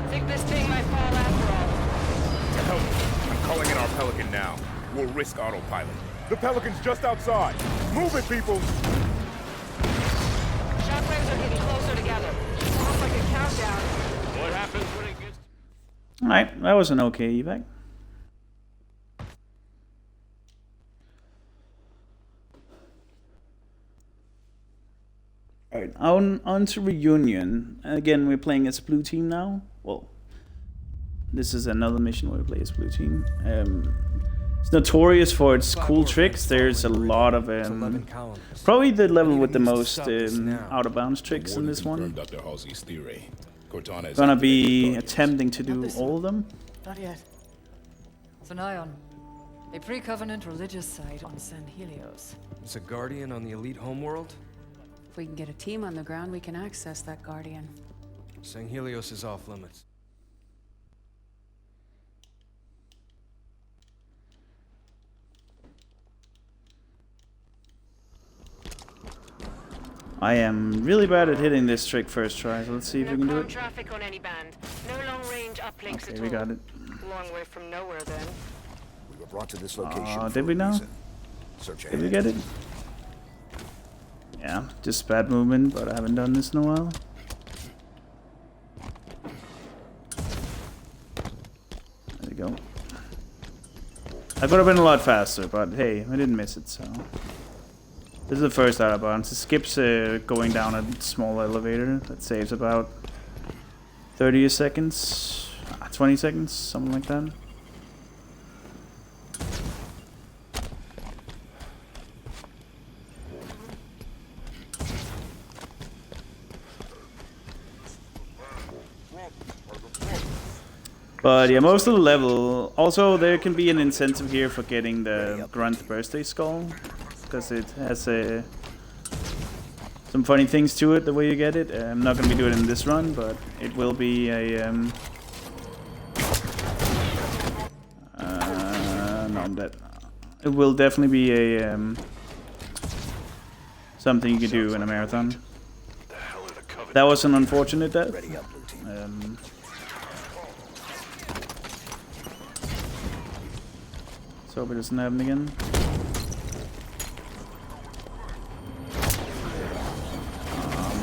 Think this thing might fall after all. Help! I'm calling in our Pelican now. We'll risk autopilot. The Pelican's just outside. Move it, people! Shockwaves are getting closer together. Alright, that was an okay evac. Alright, on to Reunion. Again, we're playing as blue team now. Well, this is another mission where we play as blue team. It's notorious for its cool tricks. There's a lot of probably the level with the most out of bounds tricks in this one. Gonna be attempting to do all of them. Not yet. Sunaion, a pre-covenant religious site on Sanghelios. It's a guardian on the elite homeworld? If we can get a team on the ground, we can access that guardian. Sanghelios is off limits. I am really bad at hitting this trick first try, so let's see if we can do it. Traffic on any band. No long-range uplinks Okay, at we all. got it. Long way from nowhere, then. We were brought to this location. Did we now? Search Did we get it? Yeah, just bad movement, but I haven't done this in a while. There we go. I could have been a lot faster, but hey, I didn't miss it, so... This is the first out of bounds. It skips going down a small elevator. That saves about 30 seconds, 20 seconds, something like that. But yeah, most of the level. Also, there can be an incentive here for getting the Grunt birthday skull, because it has some funny things to it the way you get it. I'm not gonna be doing it in this run, but it will be a no, I'm dead. It will definitely be a something you could do in a marathon. That was an unfortunate death. So hope it doesn't happen again.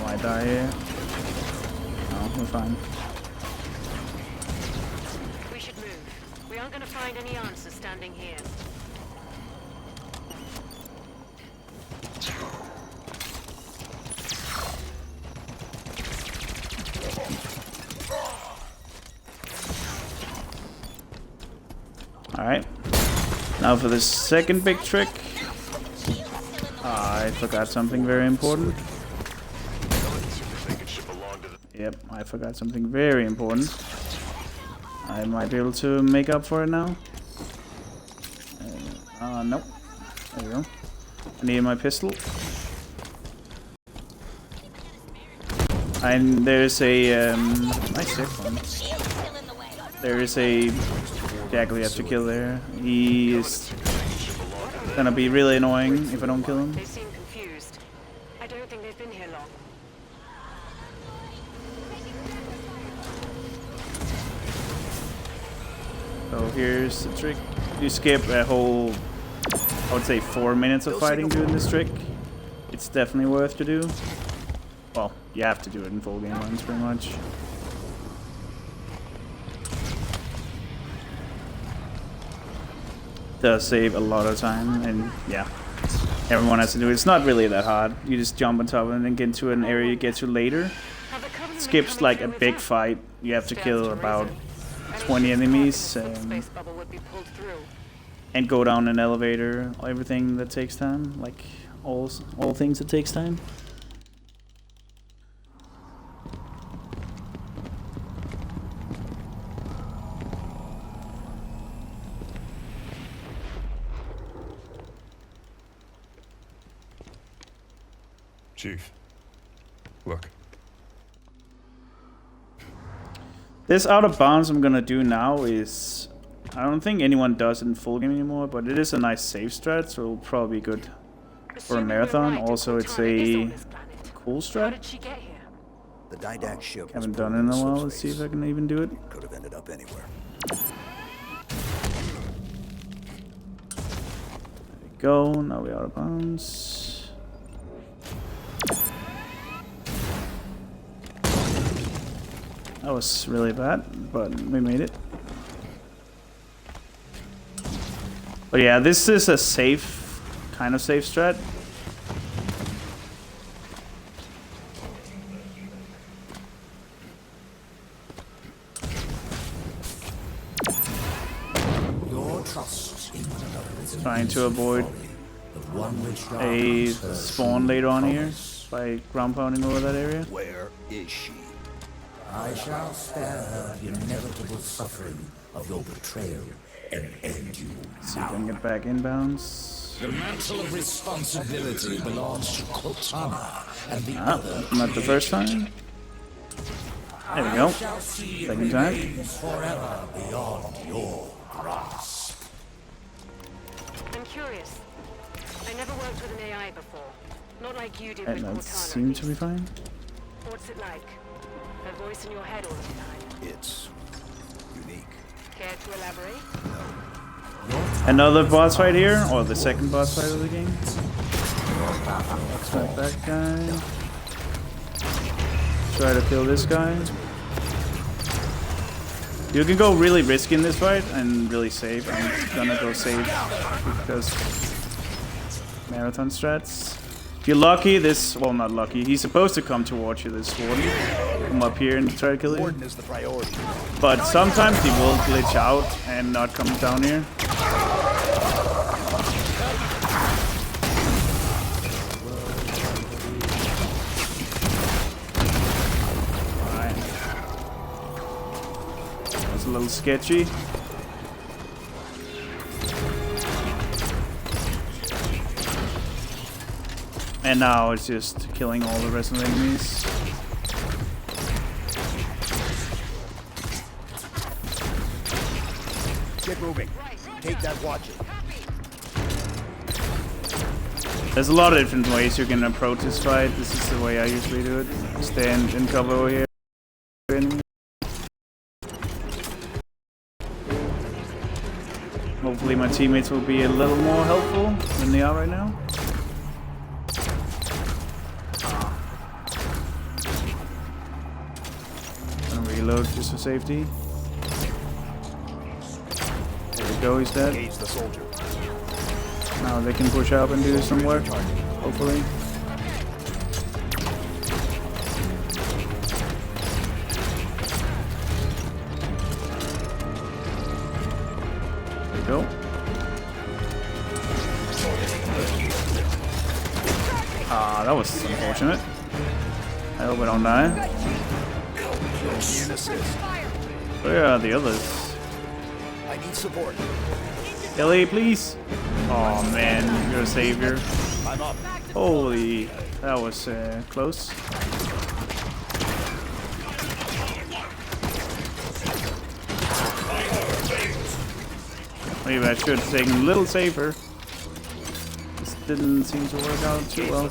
Might die here. No, we're fine. We should move. We aren't going to find any answers standing here. Alright. Now for the second big trick. I forgot something very important. Yep, I forgot something very important. I might be able to make up for it now. Nope. There we go. I need my pistol. And there's a nice safe one. There is a jackal you have to kill there. He is gonna be really annoying if I don't kill him. They seem confused. I don't think they've been here long. So here's the trick. You skip a whole, I would say 4 minutes of fighting doing this trick. It's definitely worth to do. Well, you have to do it in full game runs pretty much. Does save a lot of time, and yeah, everyone has to do it. It's not really that hard. You just jump on top of it and then get into an area you get to later. It skips like a big fight. You have to kill about 20 enemies and go down an elevator. Everything that takes time, like all things that takes time. Chief, look. This out of bounds I'm gonna do now is, I don't think anyone does it in full game anymore, but it is a nice save strat, so it'll probably be good for a marathon. Also, it's a cool strat. The Didact ship Haven't done it in a while. Let's see if I can even do it. Could have ended up anywhere. There we go. Now we're out of bounds. That was really bad, but we made it. But yeah, this is a safe, kind of safe strat. Trying to avoid a spawn later on here by ground pounding over that area. Where is she? I shall spare her the inevitable suffering of your betrayal and end you. See if I can get back inbounds. The mantle of responsibility belongs to Cortana and the other. Not the first time. There we go. Second time. Forever beyond your grasp. I'm curious. I never worked with an AI before. Not like you did with That Cortana. seemed to be fine. What's it like? Her voice in your head all the time. It's unique. Care to elaborate? Another boss fight here, or the second boss fight of the game. Expect that guy. Try to kill this guy. You can go really risky in this fight and really safe. I'm gonna go safe because marathon strats. If you're lucky, this, well, not lucky, he's supposed to come towards you, this warden. Come up here and try to kill you. Warden is the priority. But sometimes he will glitch out and not come down here. Alright. That's a little sketchy. And now it's just killing all the rest of the enemies. Get moving. Take that watcher. There's a lot of different ways you can approach this fight. This is the way I usually do it. Stand in cover over here. Hopefully my teammates will be a little more helpful than they are right now. Gonna reload just for safety. There we go, he's dead. Engage the soldier. Now they can push up and do some work, hopefully. There we go. Ah, that was unfortunate. I hope I don't die. Where are the others? I need support. Ellie, please. Oh man, you're a savior. I'm up. Holy, that was close. Maybe I should have taken a little safer. This didn't seem to work out too well.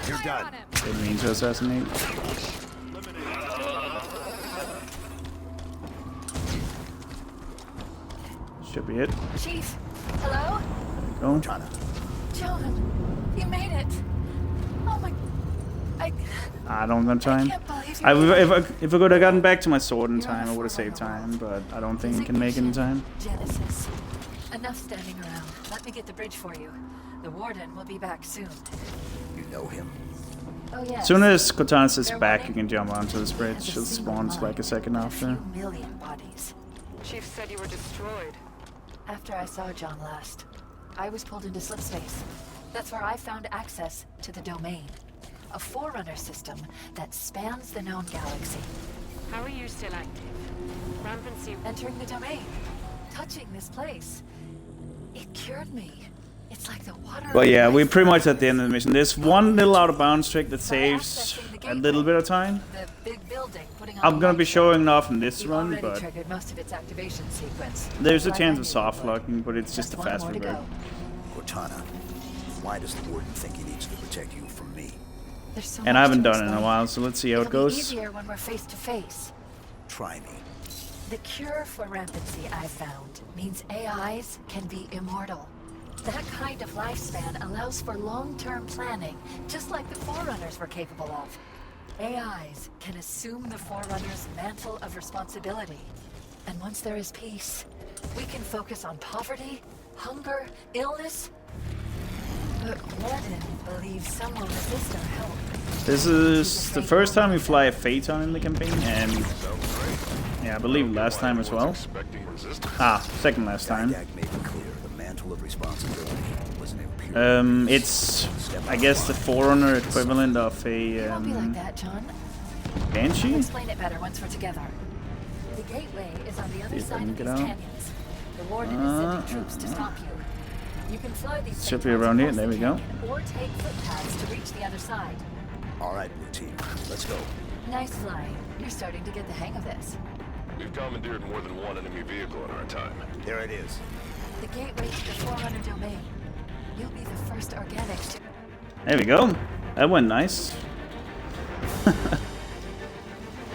You're done. Didn't mean to assassinate. Should be it. Chief, hello? Go. John, you made it. Oh my... I don't have time. can't believe If I could have gotten back to my sword in time, I would have saved time, but I don't think I can make it in time. Genesis. Enough standing around. Let me get the bridge for you. The warden will be back soon. you know him. Oh yes. As soon as Cortana is back, you can jump onto this bridge. She'll spawn like a second after. A few million bodies. Chief said you were destroyed. After I saw John last, I was pulled into slipspace. That's where I found access to the domain. A forerunner system that spans the known galaxy. How are you still active? Rampancy. Entering the domain. Touching this place. It cured me. It's like the water... But yeah, we're pretty much at the end of the mission. There's one little out of bounds trick that saves a little bit of time. The big building, putting on I'm gonna be showing off in this run, already but triggered most of its activation sequence. there's a chance of soft locking, but it's just a One fast more to revert. go. Cortana, why does the warden think he needs to protect you from me? There's so And I much haven't to done it in a explain. while, so let's see how it It'll be goes. easier when we're face to face. Try me. The cure for rampancy I've found means AIs can be immortal. That kind of lifespan allows for long-term planning, just like the Forerunners were capable of. AIs can assume the Forerunner's mantle of responsibility. And once there is peace, we can focus on poverty, hunger, illness. But Warden believes some will resist our help. This is the first time we fly a Phaeton in the campaign, and yeah, I believe last time as well. Second last time. It's, I guess, the Forerunner equivalent of a It won't be like that, John. Banshee? I'll explain it better once we're together. The gateway is on the other side of these canyons. The Warden is sending troops to stop you. You can fly these should be around here. There we go. Or take footpaths to reach the other side. All right, Blue Team, let's go. Nice flying. You're starting to get the hang of this. We've commandeered more than one enemy vehicle in our time. There it is. The gateway to the Forerunner domain. You'll be the first organics to... There we go. That went nice.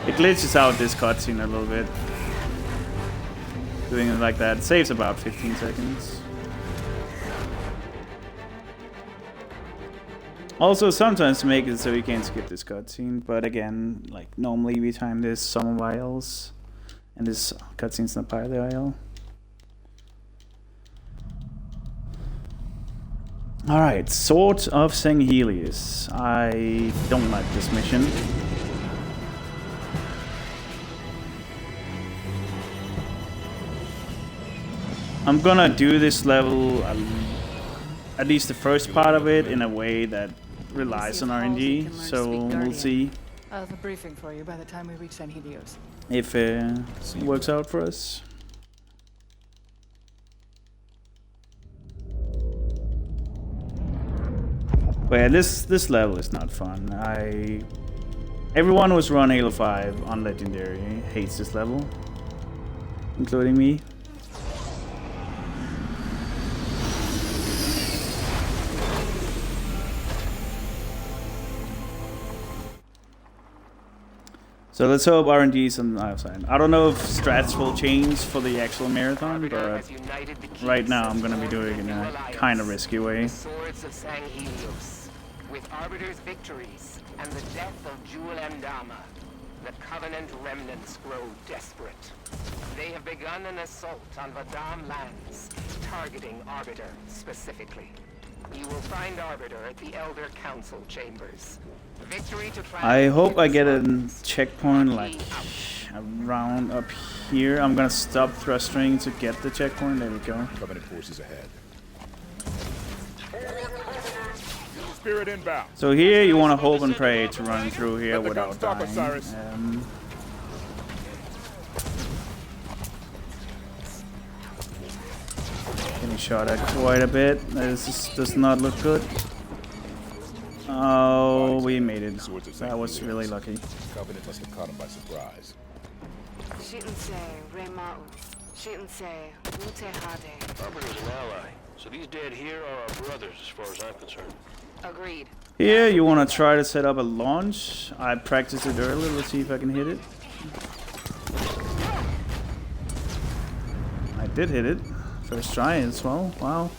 It glitches out this cutscene a little bit. Doing it like that saves about 15 seconds. Also, sometimes to make it so you can't skip this cutscene, but again, like normally we time this Sum of ILs, and this cutscene's not part of the IL. Alright, Sword of Sanghelios. I don't like this mission. I'm gonna do this level, at least the first part of it, in a way that relies on RNG, so we'll see. I'll have a briefing for you by the time we reach Sanghelios. If it works out for us. But yeah, this level is not fun. Everyone who's run Halo 5 on Legendary hates this level, including me. So let's hope RNG's on the outside. I don't know if strats will change for the actual marathon, but right now I'm gonna be doing it in a kind of risky way. Swords of Sanghelios, with Arbiter's victories and the death of Jewel Andama, the Covenant remnants grow desperate. They have begun an assault on Vadam lands, targeting Arbiter specifically. You will find Arbiter at the Elder Council chambers. Victory to I hope I get a checkpoint like around up here. I'm gonna stop thrusting to get the checkpoint. There we go. Covenant forces ahead. Spirit inbound. So here you want to hope and pray to run through here without dying. Osiris. Getting shot at quite a bit. This does not look good. Oh, we made it. That was really lucky. Covenant must have caught him by surprise. Arbiter's an ally, so these dead here are our brothers as far as I'm concerned. Agreed. Here you want to try to set up a launch. I practiced it earlier. Let's see if I can hit it. I did hit it. First try as well. Wow.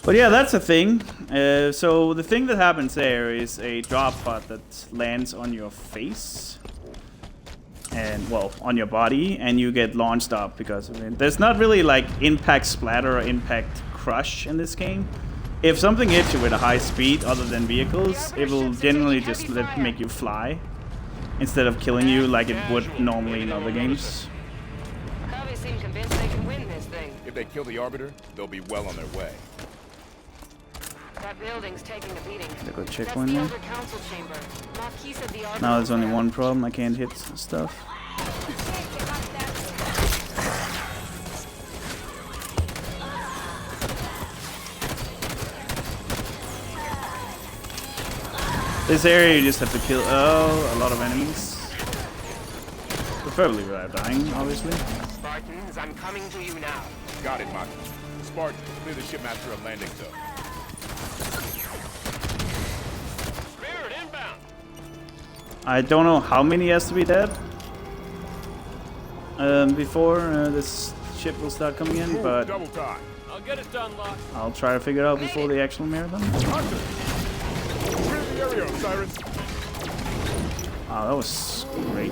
But yeah, that's a thing. So the thing that happens there is a drop pod that lands on your face. And, well, on your body. And you get launched up because of it. There's not really like impact splatter or impact crush in this game. If something hits you with a high speed other than vehicles, it will generally just make you fly. Instead of killing you like it would normally in other games. Covey seem convinced they can win this thing. If they kill the Arbiter, they'll be well on their way. That building's taking a beating. Let's go check That's one the there. Elder Council chamber. Marquis said the Arbiter Now there's only there. one problem. I can't hit stuff. This area you just have to kill a lot of enemies. Preferably without dying, obviously. Spartans, I'm coming to you now. Got it, Maki. Spartan, clear the shipmaster of landing zone. Spirit inbound. I don't know how many has to be dead before this ship will start coming in, but I'll get it done, Locke. I'll try to figure it out before the actual marathon. Clear the area, Osiris. Oh, that was great.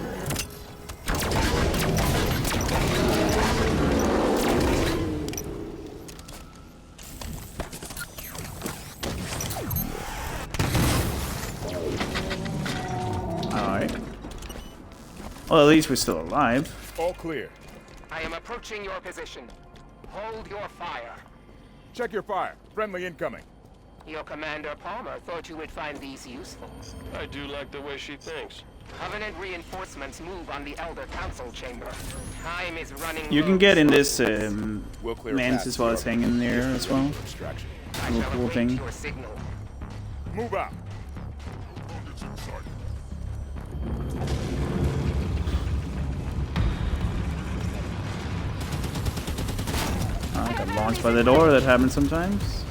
Alright. Well, at least we're still alive. All clear. I am approaching your position. Hold your fire. Check your fire. Friendly incoming. Your commander Palmer thought you would find these useful. I do like the way she thinks. Covenant reinforcements move on the Elder Council chamber. Time is running You low. can get in this We'll clear mantis paths while to it's our hanging there position. as well. Extraction. I Little shall cool await thing. your signal. Move out. I got launched by the door. That happens sometimes.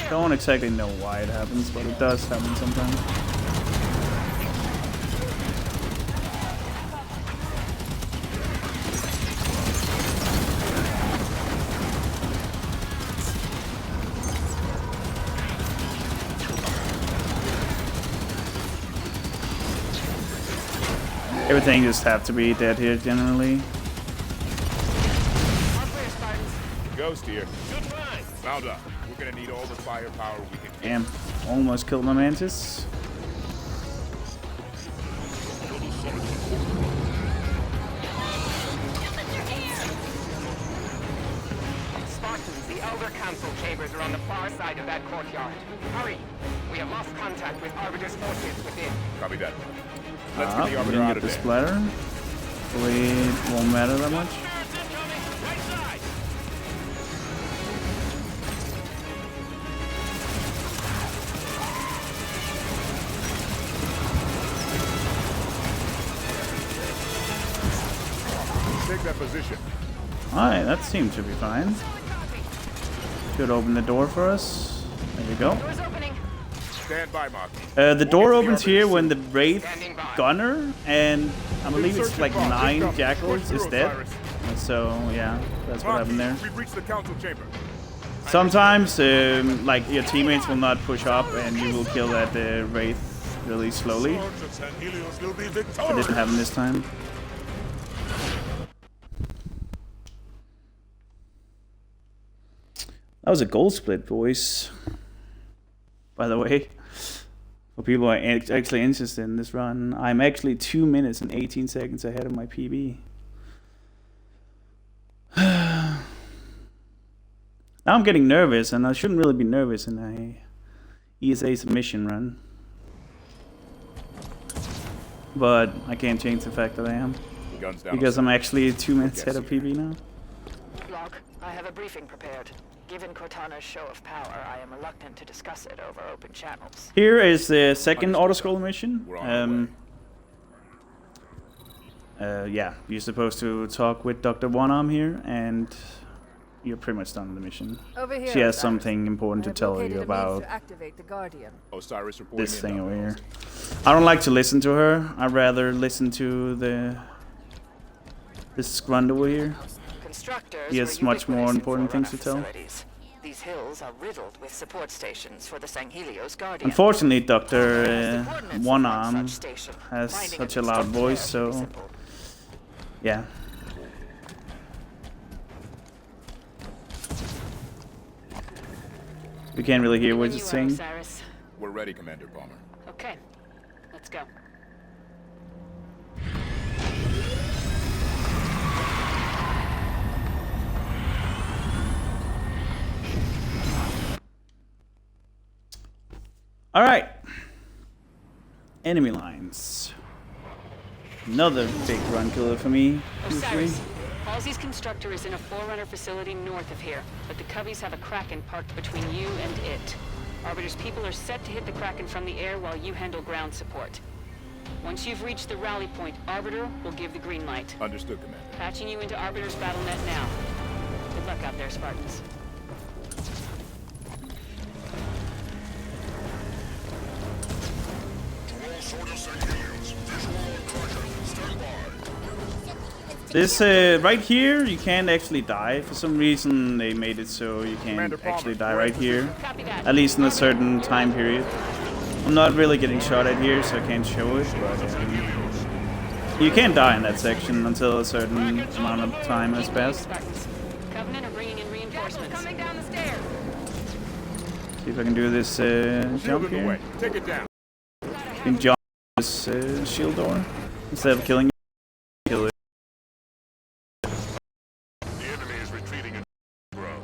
Don't exactly know why it happens, but it does happen sometimes. Everything just have to be dead here generally. Ghost here. Mount up. We're gonna need all the firepower we can get. Damn, almost killed my mantis. Spartans, the Elder Council chambers are on the far side of that courtyard. Hurry! We have lost contact with Arbiter's forces within. Copy that. Let's Ah, get the we Arbiter didn't out get of the there. splatter. Hopefully it won't matter that much. Take that position. Alright, that seemed to be fine. Should open the door for us. There we go. Stand by, Mark. The door opens here when the Wraith Gunner and I believe it's like 9 Jackals is dead. So yeah, that's what happened there. We've reached the council chamber. Sometimes like your teammates will not push up and you will kill that Wraith really slowly. It didn't happen this time. That was a goal split, boys. By the way, for people who are actually interested in this run, I'm actually 2 minutes and 18 seconds ahead of my PB. Now I'm getting nervous, and I shouldn't really be nervous in a ESA submission run. But I can't change the fact that I am. Guns down, Because I'm actually 2 minutes ahead of PB now. Locke, I have a briefing prepared. Given Cortana's show of power, I am reluctant to discuss it over open channels. Here is the second auto-scroll mission. Yeah, you're supposed to talk with Dr. One-Arm here, and you're pretty much done with the mission. Over here, She has Osiris. something important to tell you about To activate the Guardian. Osiris reporting this in thing now. over here. I don't like to listen to her. I'd rather listen to this grunt over here. He has much more important things to tell. These hills are riddled with support stations for the Sanghelios Guardian. Unfortunately, Dr. One-Arm has such a loud voice, so yeah. We can't really hear what it's saying. We're ready, Commander Palmer. Okay, let's go. All right. Enemy lines. Another big run killer for me. Osiris, Halsey's constructor is in a Forerunner facility north of here, but the Coveys have a Kraken parked between you and it. Arbiter's people are set to hit the Kraken from the air while you handle ground support. Once you've reached the rally point, Arbiter will give the green light. Understood, Commander. Patching you into Arbiter's battle net now. Good luck out there, Spartans. This right here, you can't actually die. For some reason, they made it so you can't actually die right here. At least in a certain time period. I'm not really getting shot at here, so I can't show it, but you can't die in that section until a certain amount of time has passed. Covenant are bringing in reinforcements. Coming down the stairs. See if I can do this jump here. Take it down. You can jump this shield door instead of killing it. Kill it. The enemy is retreating in ground.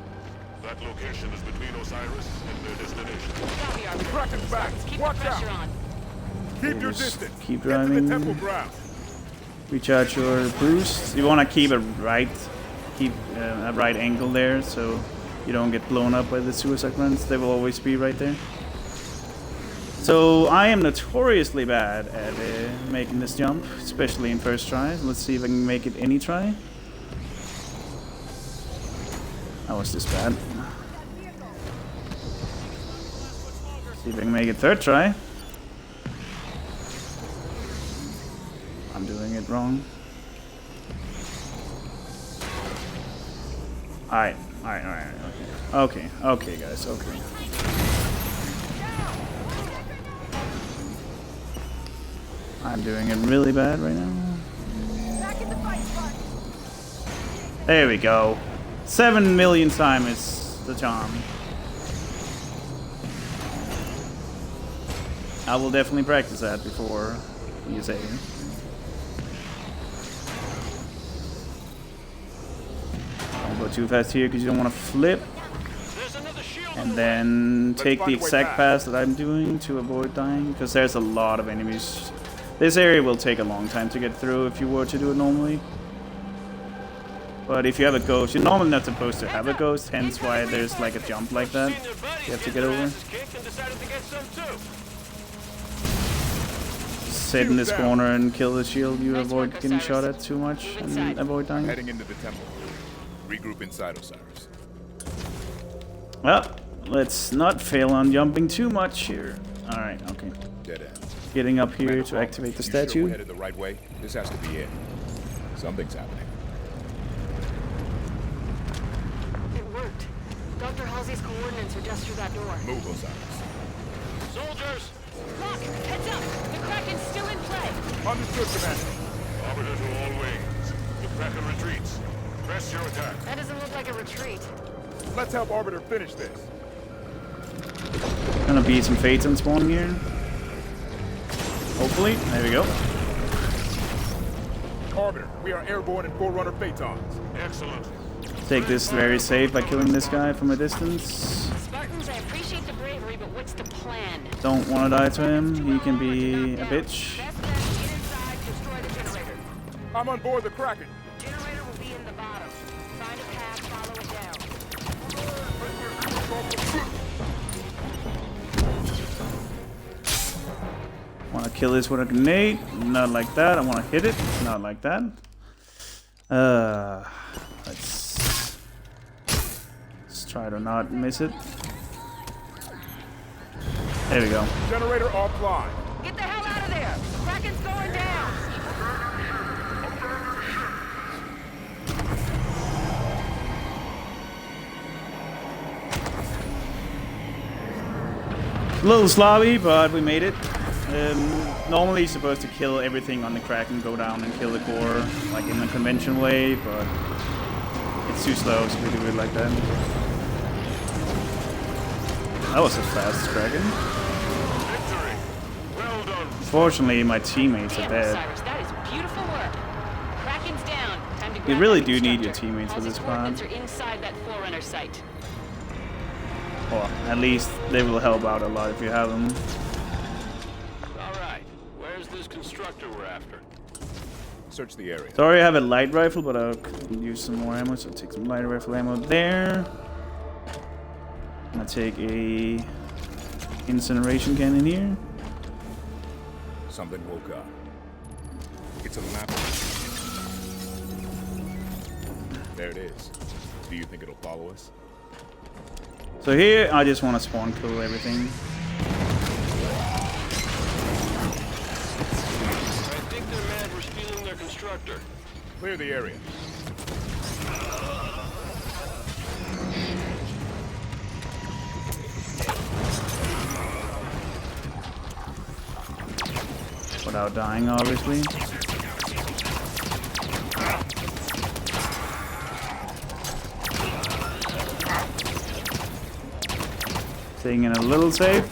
That location is between Osiris and their destination. Copy, Arbiter. Kraken's back. Keep Watch the pressure out. on. Keep your Just distance. keep Get to the driving. temple ground. Recharge your boost. You want to keep a right angle there, so you don't get blown up by the suicide runs. They will always be right there. So I am notoriously bad at making this jump, especially in first tries. Let's see if I can make it any try. That was just bad. See if I can make it third try. I'm doing it wrong. Alright, okay, guys, okay. I'm doing it really bad right now. There we go. 7 million time is the charm. I will definitely practice that before ESA. Don't go too fast here because you don't want to flip. And then take the exact path that I'm doing to avoid dying, because there's a lot of enemies. This area will take a long time to get through if you were to do it normally. But if you have a ghost, you're normally not supposed to have a ghost, hence why there's like a jump like that you have to get over. Sit in this corner and kill the shield, you avoid getting shot at too much and avoid dying. Heading into the temple. Regroup inside Osiris. Well, let's not fail on jumping too much here. Alright, okay. Dead end. Getting up here to activate the statue. Sure we're headed the right way? This has to be it. Something's happening. It worked. Dr. Halsey's coordinates are just through that door. Move, Osiris. Soldiers! Rock, heads up! The Kraken's still in play! Understood, Commander. Arbiter to all wings. The Kraken retreats. Press your attack. That doesn't look like a retreat. Let's help Arbiter finish this. Gonna be some fates on spawn here. Hopefully. There we go. Arbiter, we are airborne in Forerunner Phaetons. Excellent. Take this very safe by killing this guy from a distance. Spartans, I appreciate the bravery, but what's the plan? Don't want to die to him. He can be a bitch. I'm on board the Kraken. Generator will be in the bottom. Find a path, follow it down. Want to kill this with a grenade? Not like that. I want to hit it. Not like that. Let's try to not miss it. There we go. Generator offline. Get the hell out of there! Kraken's going down! A little slobby, but we made it. Normally you're supposed to kill everything on the Kraken, go down and kill the core, like in the conventional way, but it's too slow, so we do it like that. That was a fast Kraken. Victory. Well done. Unfortunately, my teammates are dead. Osiris, that is beautiful work. Kraken's down. Time to You grab really that do need your constructor. teammates for Halsey's this coordinates part. are inside that Forerunner site. Or at least they will help out a lot if you have them. Alright, where's this constructor we're after? Search the area. Sorry I have a light rifle, but I'll use some more ammo, so I'll take some light rifle ammo there. I'm gonna take a incineration cannon here. Something woke up. It's a map. There it is. Do you think it'll follow us? So here, I just want to spawn kill everything. I think they're mad we're stealing their constructor. Clear the area. Without dying, obviously. Staying in a little safe.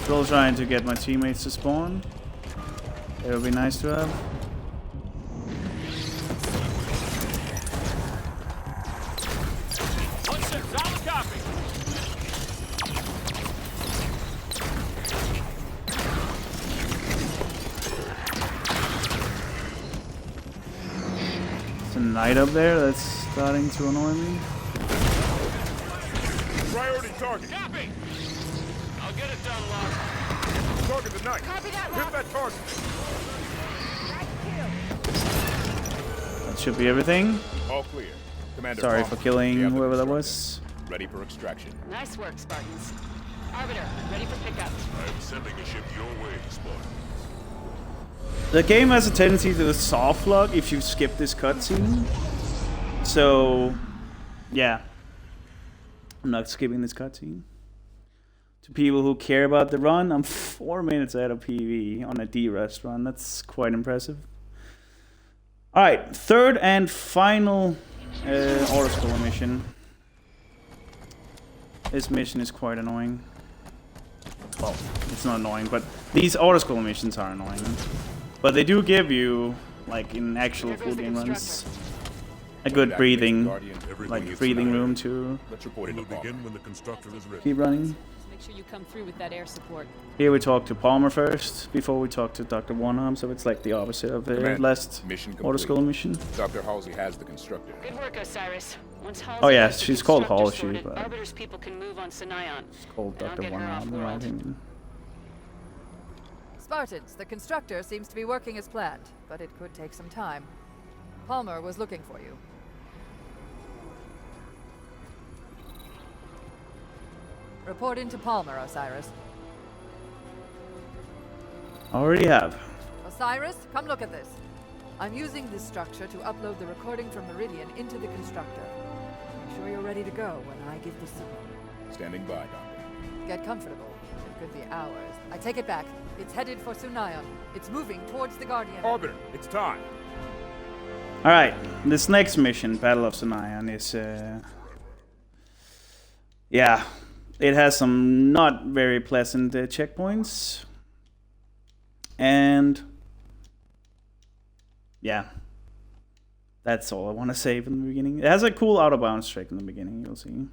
Still trying to get my teammates to spawn. It would be nice to have. There's a knight up there that's starting to annoy me. Priority target. Copy! I'll get it done, Locke. Target the knight. Copy that, Hit that target. That should be everything. All clear. Commander Sorry Palmer, for killing we have the whoever that constructor. was. Ready for extraction. Nice work, Spartans. Arbiter, ready for pickup. I'm sending a ship your way, Spartan. The game has a tendency to soft lock if you skip this cutscene. So, yeah. I'm not skipping this cutscene. To people who care about the run, I'm 4 minutes out of PV on a Derust run. That's quite impressive. Alright, third and final Oracle mission. This mission is quite annoying. Well, it's not annoying, but these Oracle missions are annoying. But they do give you, like in actual full game runs, a good breathing, breathing room to keep running. Make sure you come through with that air support. Here we talk to Palmer first, before we talk to Dr. One-Arm, so it's like the opposite of the last Autoskull mission. Dr. Halsey has the constructor. Good work, Osiris. Once Halsey Oh yeah, has the she's called constructor Halsey, sorted, but Arbiter's people can move on Sunaion. it's called And I'll Dr. get her One-Arm in my off-world. opinion. Spartans, the constructor seems to be working as planned, but it could take some time. Palmer was looking for you. Report into Palmer, Osiris. Already have. Osiris, come look at this. I'm using this structure to upload the recording from Meridian into the constructor. Make sure you're ready to go when I give the signal. Standing by, Doctor. Get comfortable. It could be hours. I take it back. It's headed for Sunaion. It's moving towards the Guardian. Arbiter, it's time. Alright, this next mission, Battle of Sunaion, is yeah, it has some not very pleasant checkpoints. And yeah, that's all I want to say from the beginning. It has a cool out of bounds trick in the beginning, you'll see.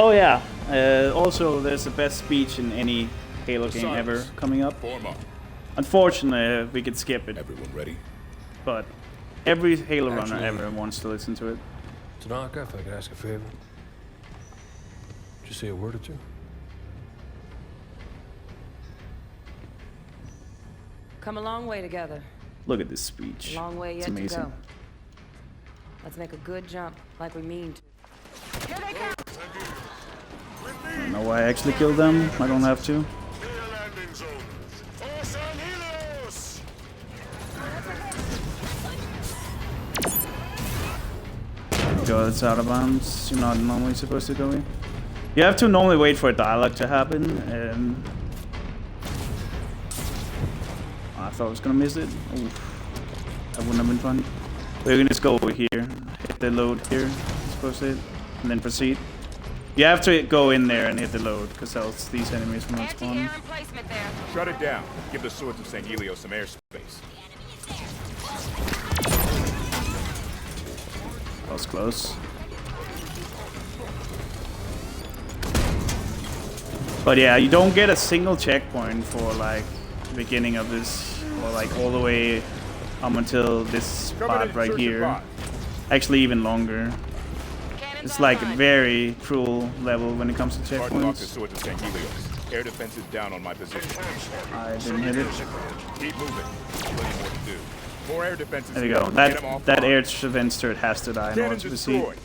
Oh yeah, also there's the best speech in any Halo game ever coming up. Unfortunately, we could skip it. Everyone ready? But every Halo runner ever wants to listen to it. Tanaka, if I could ask a favor. Just say a word or two. Come a long way together. Look at this speech. Long way It's yet to amazing. go. Let's make a good jump, like we mean to. Here they come! I don't know why I actually killed them. I don't have to. Sanghelios! Go, it's out of bounds. You're not normally supposed to go in. You have to normally wait for a dialogue to happen, and I thought I was gonna miss it. Oof. That wouldn't have been fun. But you can just go over here, hit the load here, supposed to hit, and then proceed. You have to go in there and hit the load, because else these enemies will not spawn. Shut it down. Give the swords of Sanghelios some airspace. That was close. But yeah, you don't get a single checkpoint for like the beginning of this, or like all the way up until this spot right here. Actually even longer. It's like a very cruel level when it comes to Hard to lock the checkpoints. swords of Sanghelios. Air defense is down on my position. I didn't hit it. Keep moving. Plenty more to do. More air defenses. There we go. That air defense turret has to die in order Cannon to proceed. destroyed.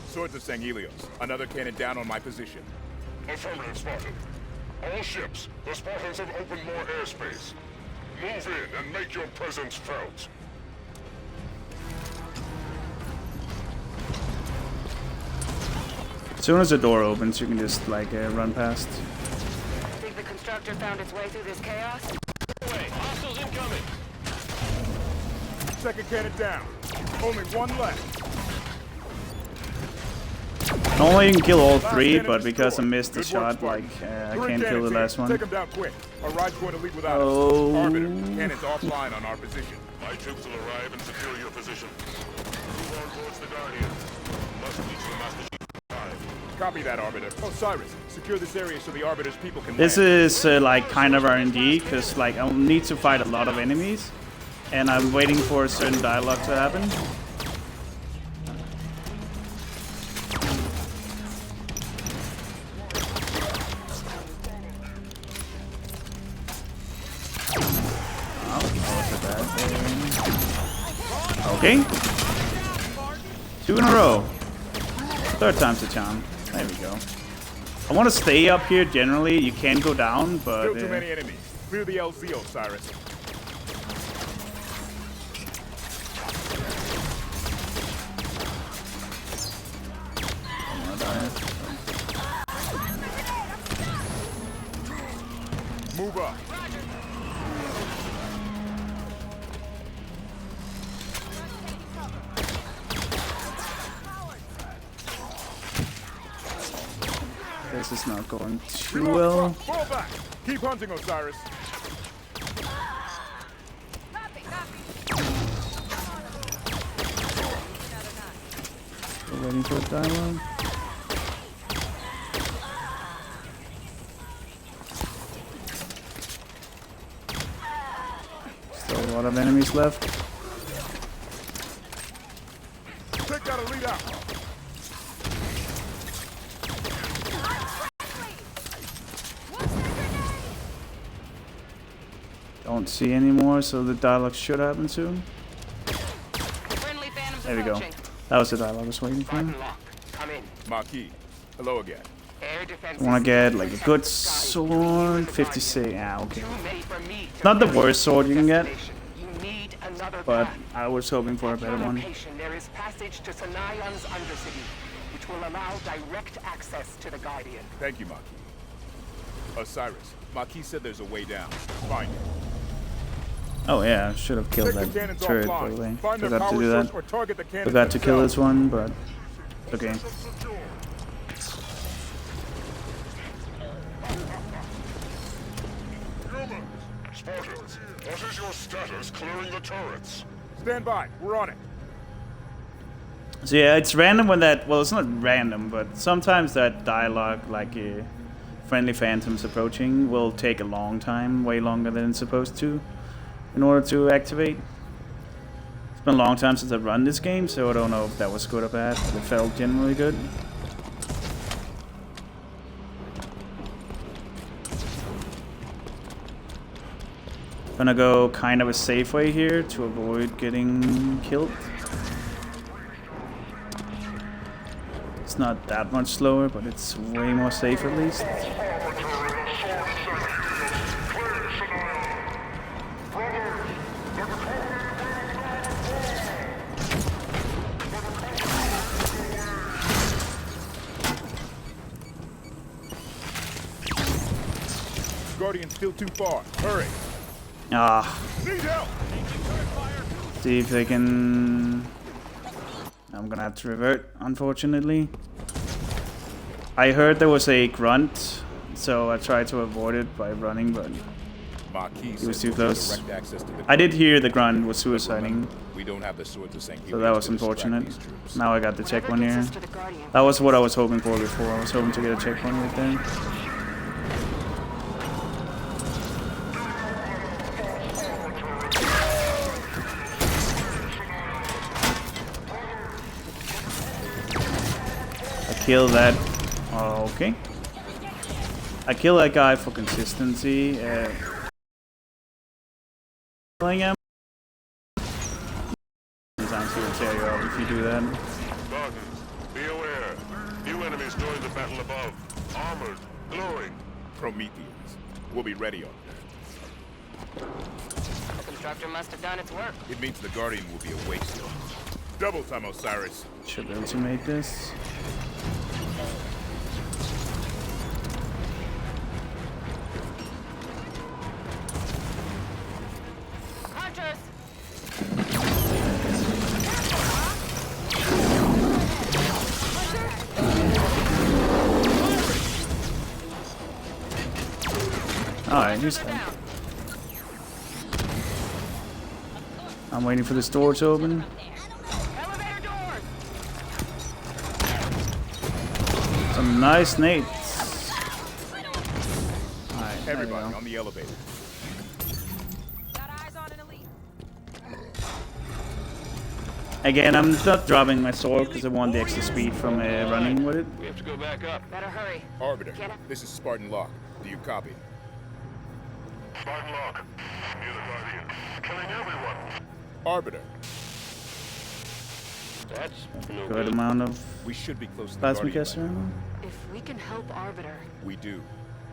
Swords of Sanghelios. Another cannon down on my position. Affirmative, Spartan. All ships, the Spartans have opened more airspace. Move in and make your presence felt. As soon as the door opens, you can just like run past. Think the constructor found its way through this chaos? Wait, hostiles incoming. Second cannon down. Only one left. Normally you can kill all three, but because I missed the shot, like I can't kill the last one. Take them down quick. Our ride's going to leave without Oh. us. Arbiter, cannons offline on our position. My troops will arrive and secure your position. Move on towards the Guardian. Must reach the Master Chief alive. Copy that, Arbiter. Osiris, secure this area so the Arbiter's people can This land. is like kind of RNG, because like I'll need to fight a lot of enemies, and I'm waiting for a certain dialogue to happen. Okay. 2 in a row. Third time's the charm. There we go. I want to stay up here generally. You can go down, but... Still too many enemies. Clear the LZ, Osiris. Move up. This is not going too well. Fall back. Keep hunting, Osiris. Still waiting for a dialogue. Still a lot of enemies left. Take that elite out. Don't see any more, so the dialogue should happen soon. Friendly phantoms There we go. approaching. That was the dialogue I was waiting for. Come in. Marquis. Hello again. Air defense. I want to get like a good sword. 56. Ah, okay. Not the worst sword you can get, but I was hoping for a better one. There is passage to Sunaion's undercity, which will allow direct access to the Guardian. Thank you, Marquis. Osiris. Marquis said there's a way down. Find it. Oh yeah, I should have killed Take the that cannons turret, offline. by the way. Find their Forgot to power do source that. or target the cannons Forgot to kill themselves. this one, but okay. Spartans, what is your status clearing the turrets? Stand by. We're on it. So yeah, it's random when that, well, it's not random, but sometimes that dialogue, like friendly phantoms approaching, will take a long time, way longer than it's supposed to, in order to activate. It's been a long time since I've run this game, so I don't know if that was good or bad, but it felt generally good. Gonna go kind of a safe way here to avoid getting killed. It's not that much slower, but it's way more safe at least. Guardian's still too far. Hurry. Ah. Need help. See if they can... I'm gonna have to revert, unfortunately. I heard there was a grunt, so I tried to avoid it by running, but he was too close. I did hear the grunt was suiciding, so that was unfortunate. Now I got the checkpoint here. That was what I was hoping for before. I was hoping to get a checkpoint right there. kill that. Okay. I kill that guy for consistency. Killing him. Sometimes he will tear you up if you do that. Barton, be aware. New enemies join the battle above. Armored, glowing. Prometheans. We'll be ready on that. The constructor must have done its work. It means the Guardian will be awake soon. Double time, Osiris. Should ultimate this. Hunters! Alright, he's done. I'm waiting for this door to open. Some nice nades. Alright, everybody on the elevator. Again, I'm not dropping my sword because I want the extra speed from running with it. We have to go back up. Better hurry. Arbiter, this is Spartan Locke. Do you copy? Spartan Locke, near the Guardian. Killing everyone. Arbiter. That's no Good amount of we should be close to the plasma Guardian. caster ammo. If we can help Arbiter. We do,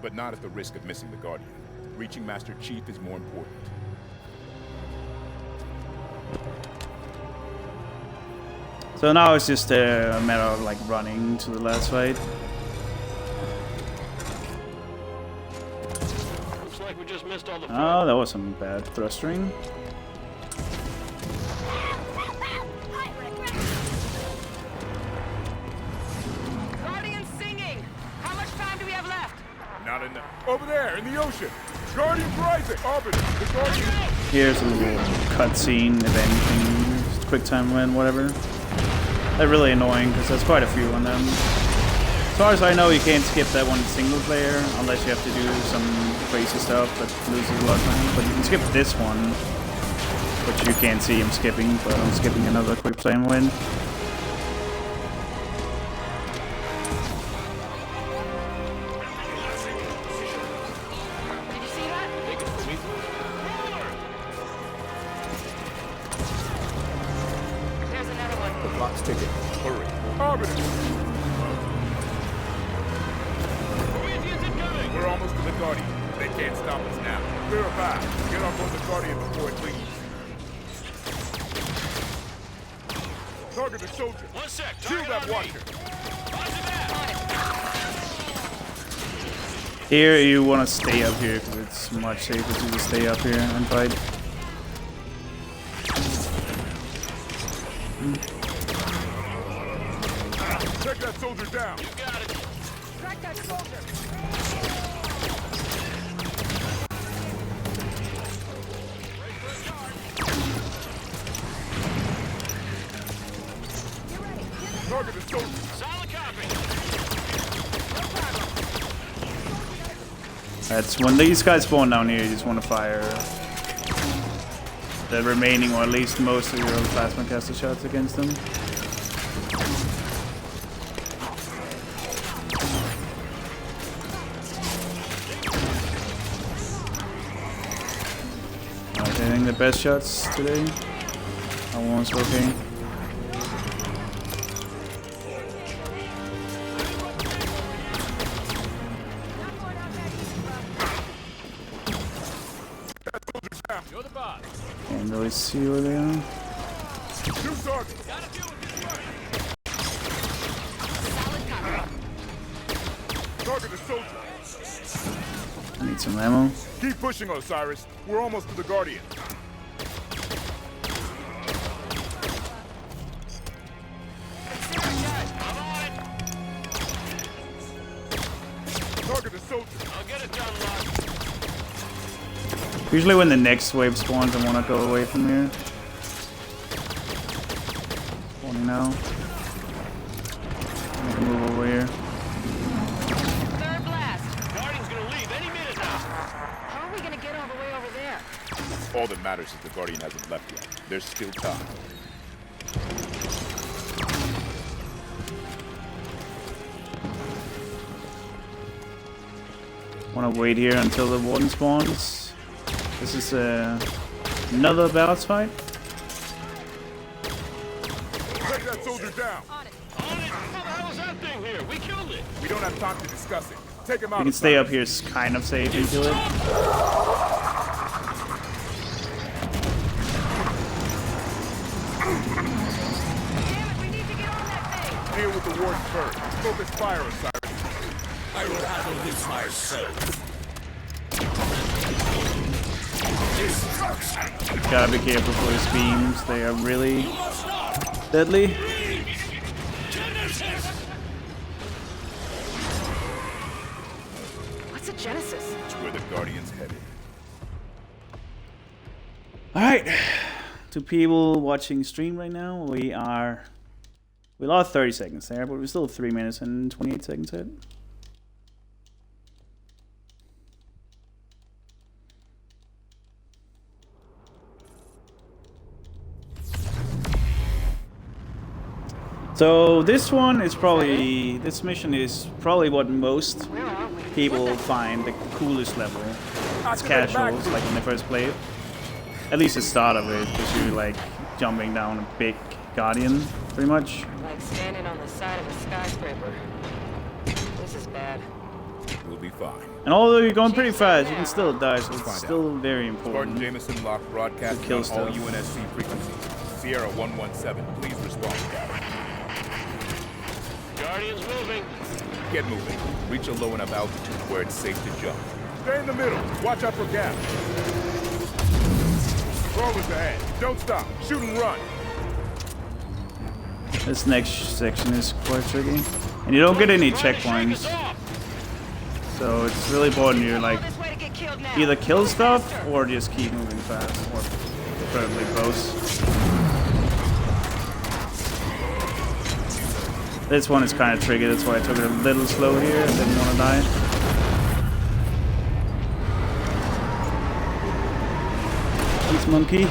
but not at the risk of missing the Guardian. Reaching Master Chief is more important. So now it's just a matter of like running to the last fight. Looks like we just missed all the Oh, that was some bad thrustering. Guardian singing! How much time do we have left? Not enough. Over there, in the ocean! Guardian's rising! Arbiter! The Guardian! Here's a little cutscene, if anything. Just quick time win, whatever. They're really annoying because there's quite a few on them. As far as I know, you can't skip that one single player unless you have to do some crazy stuff that loses a lot of time. But you can skip this one, which you can't see him skipping, but I'm skipping another quick time win. Ticket. Hurry. Arbiter! We're almost to the Guardian. They can't stop us now. Clear a path. Get on board the Guardian before it leaves. Target the soldier. One sec. Kill that watcher. Here you want to stay up here because it's much safer to just stay up here and fight. Take that soldier down. You got it. Track that soldier. Target the soldier. Solid copy. That's when these guys spawn down here, you just want to fire the remaining, or at least most of your plasma caster shots against them. I think the best shots today. Almost okay. You're the boss. Can't really see where they are. Target the soldier. I need some ammo. Keep pushing, Osiris. We're almost to the Guardian. Target the soldier. I'll get it done, Locke. Usually when the next wave spawns, I want to go away from here. Spawning now. Make a move over here. Third blast. Guardian's gonna leave any minute now. How are we gonna get all the way over there? All that matters is the Guardian hasn't left yet. There's still time. Want to wait here until the warden spawns. This is another balance fight. Take that soldier down. On it. How the hell is that thing here? We killed it. We don't have time to discuss it. Take him out. You can stay up here, is kind of safe and kill it. Deal with the warden first. Focus fire, Osiris. I will handle this myself. Destruction! Gotta be careful for his beams, they are really deadly. What's a Genesis? It's where the Guardian's headed. Alright, to people watching stream right now, we lost 30 seconds there, but we're still 3 minutes and 28 seconds ahead. So this mission is probably what most people find the coolest level. It's casuals, like in the first play. At least the start of it, because you're like jumping down a big Guardian, pretty much. Like standing on the side of a skyscraper. This is bad. We'll be fine. And although you're going pretty fast, you can still die, so it's still very important. Spartan Jameson locked broadcast kill on all stuff. UNSC frequencies. Sierra 117, please respond. Guardian's moving. Get moving. Reach a low enough altitude where it's safe to jump. Stay in the middle. Watch out for gaps. Crawlers ahead. Don't stop. Shoot and run. This next section is quite tricky. And you don't get any checkpoints. So it's really important you like either kill stuff or just keep moving fast. Or preferably both. This one is kind of tricky, that's why I took it a little slow here. I didn't want to die. Thanks, monkey.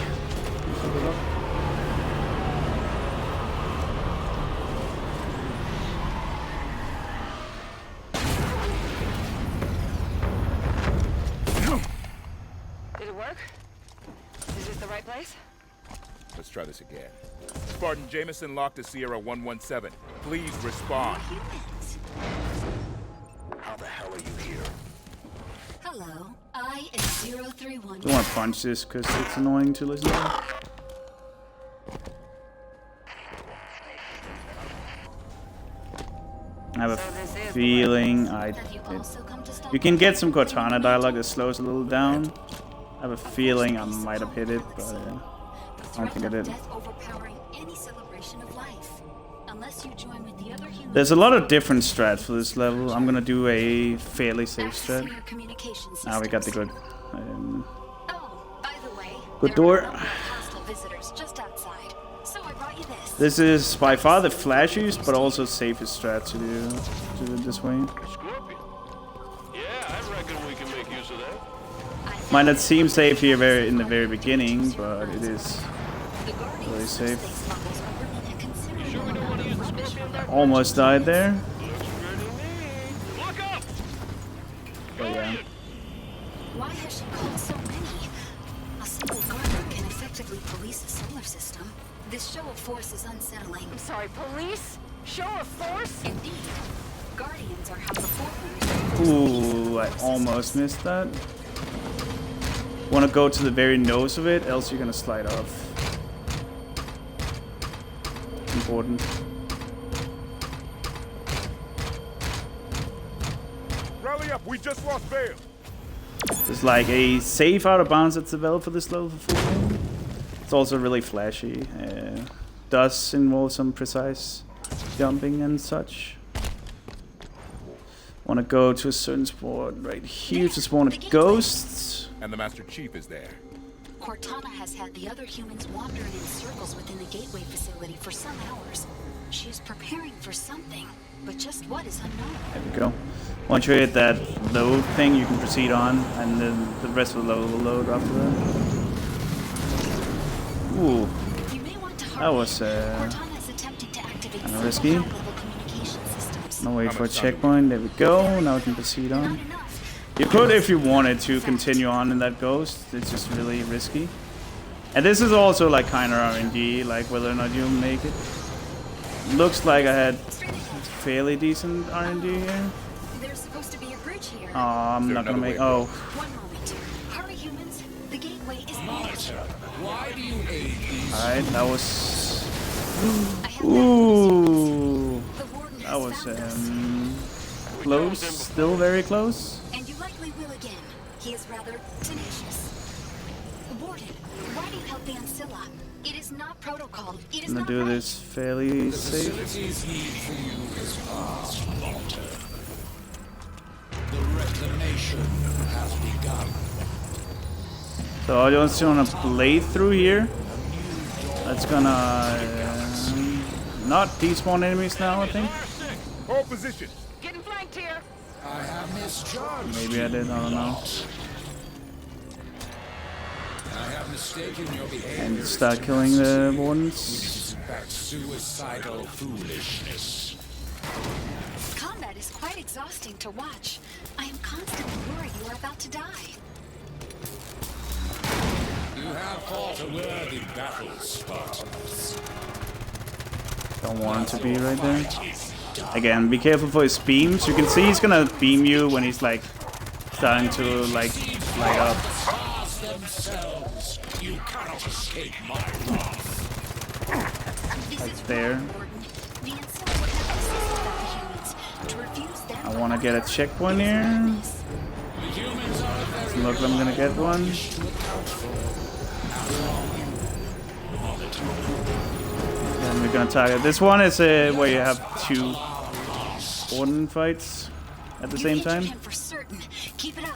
Did it work? Is this the right place? Let's try this again. Spartan Jameson locked to Sierra 117. Please respond. How the hell are you here? Hello, I am 031. I don't want to punch this because it's annoying to listen to. I have a feeling you can get some Cortana dialogue that slows a little down. I have a feeling I might have hit it, but I don't think I did. There's a lot of different strats for this level. I'm gonna do a fairly safe strat. Now we got the good, good door. This is by far the flashiest, but also safest strat to do it this way. Scorpion. Yeah, I reckon we can make use of that. Might not seem safe here in the very beginning, but it is really safe. You sure we don't want to use the Scorpion there? Almost died there. Look up! But yeah. Why has she called so many? A single guardian can effectively police a solar system. This show of force is unsettling. I'm sorry, police? Show of force? Indeed. Guardians are how the Forerunners... Ooh, I almost missed that. Want to go to the very nose of it, else you're gonna slide off. Important. Rally up, we just lost Vale. There's like a safe out of bounds that's developed for this level for full game. It's also really flashy. Does involve some precise jumping and such. Want to go to a certain spot right here to spawn a ghost. And the Master Chief is there. Cortana has had the other humans wandering in circles within the gateway facility for some hours. She is preparing for something, but just what is unknown. There we go. Once you hit that load thing, you can proceed on, and then the rest of the level will load after that. Ooh, that was kind of risky. No wait for a checkpoint. There we go. Now we can proceed on. You could, if you wanted to, continue on in that ghost. It's just really risky. And this is also like kind of RNG, like whether or not you make it. Looks like I had fairly decent RNG here. There's supposed to be a bridge here. Oh, I'm not gonna make. Oh. One moment. Hurry, humans. The gateway is near. Why do you aid these? Alright, that was. Ooh. That was close. Still very close. And you likely will again. He is rather tenacious. Warden, why do you help the Ancilla? It is not protocol. It is I'm not gonna do right. this fairly The safe. facility's need for you is past, Walter. The reclamation has begun. So I just want to blade through here. That's gonna not despawn enemies now, I think. Hold position. Getting flanked here. I have misjudged. Maybe I did. I don't know. I have mistaken your behavior. And start killing the wardens. That's suicidal foolishness. Combat is quite exhausting to watch. I am constantly worried you are about to die. You have fought a worthy battle, Spartans. Don't want him to be right there. Again, be careful for his beams. You can see he's gonna beam you when he's like starting to like light up. Themselves, you cannot escape my wrath. Like there. I want to get a checkpoint here. Look, I'm gonna get one. And we're gonna target. This one is where you have two warden fights at the same time. For certain. Keep it up.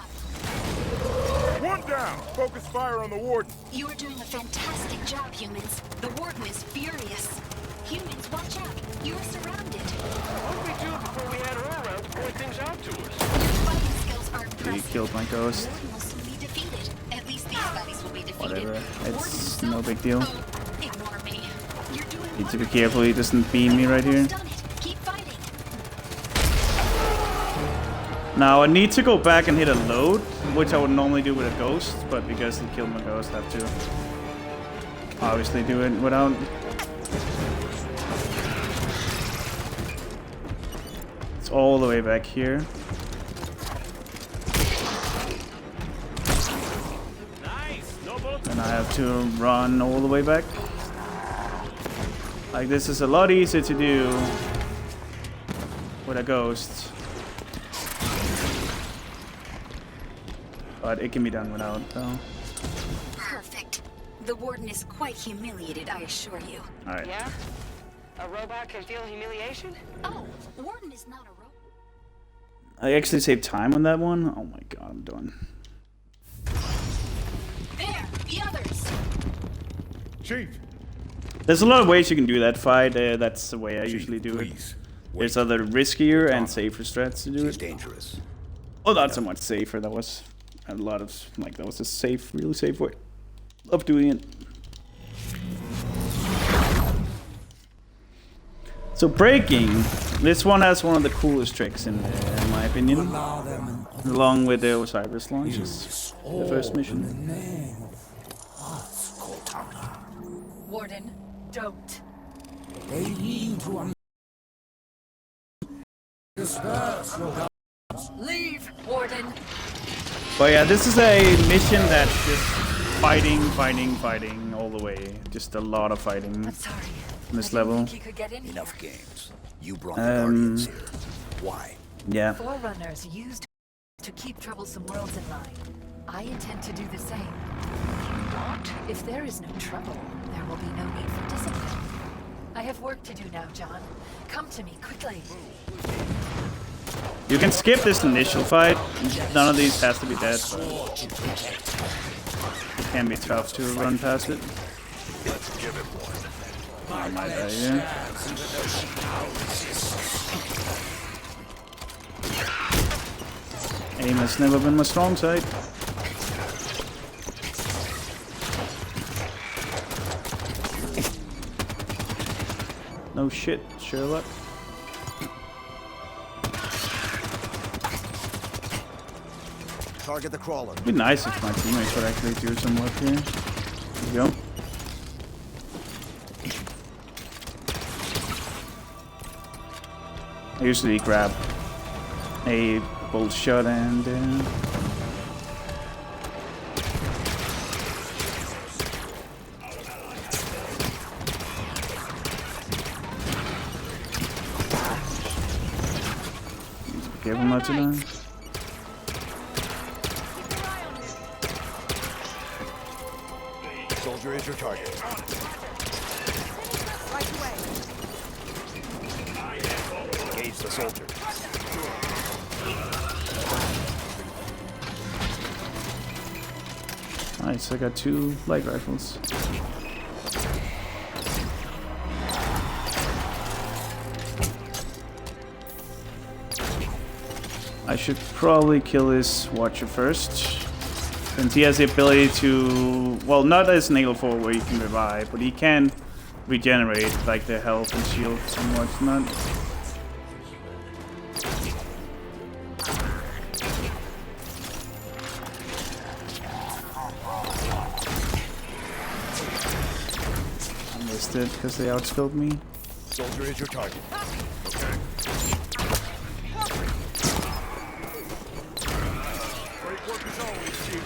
One down. Focus fire on the warden. You are doing a fantastic job, humans. The warden is furious. Humans, watch out. You are surrounded. What did we do before we had her around to point things out to us? Your fighting skills are He impressive. killed my ghost. The warden will soon be defeated. At least these buddies will be defeated. Whatever. It's Warden no big deal. himself- Ignore me. You're doing Need to be careful he doesn't beam me right here. done it. Keep fighting. Now I need to go back and hit a load, which I would normally do with a ghost, but because he killed my ghost, I have to obviously do it without. It's all the way back here. And I have to run all the way back. Like, this is a lot easier to do with a ghost. But it can be done without, though. Perfect. The warden is quite humiliated, I assure you. Alright. Yeah? A robot can feel humiliation? Oh, warden is not a robot. I actually saved time on that one. Oh my god, I'm done. There, the others. Chief. There's a lot of ways you can do that fight. That's the way I usually do it. There's other riskier and safer strats to do it. Dangerous. Well, not so much safer. That was a lot of like that was a safe, really safe way of doing it. So breaking, this one has one of the coolest tricks in there, in my opinion, along with the Osiris launches, the first mission. Warden, don't. They need to disperse your Leave, Warden. But yeah, this is a mission that's just fighting, fighting, fighting all the way. Just a lot of fighting on this level. Enough games. You brought the Guardians here. Why? Yeah. Forerunners used to keep troublesome worlds in line. I intend to do the same. If there is no trouble, there will be no need for discipline. I have work to do now, John. Come to me quickly. You can skip this initial fight. None of these has to be dead, but it can be tough to run past it. Let's give it one. I might die here. Aim has never been my strong side. No shit, Sherlock. Target the crawler. It'd be nice if my teammates would actually do some work here. There you go. I usually grab a bolt shot and be careful not to die. Soldier is your target. Right away. Engage the soldier. Nice, I got 2 light rifles. I should probably kill this Watcher first, since he has the ability to, well, not as an Nail 4 where he can revive, but he can regenerate like the health and shields and whatnot. I missed it because they outskilled me. Soldier is your target. Okay. Great work as always, Chief.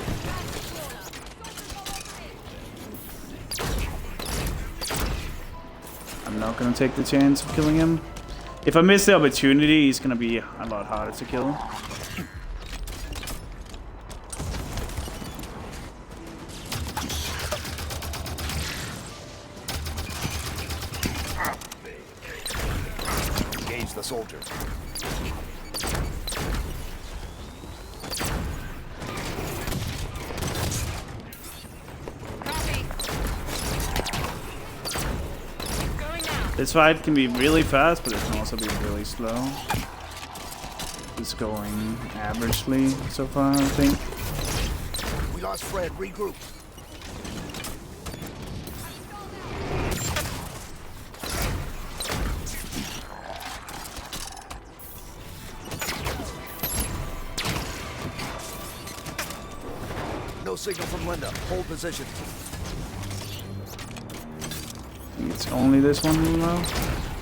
I'm not gonna take the chance of killing him. If I miss the opportunity, he's gonna be a lot harder to kill. Engage the soldier. This fight can be really fast, but it can also be really slow. It's going averagely so far, I think. We lost Fred. Regroup. No signal from Linda. Hold position. It's only this one now.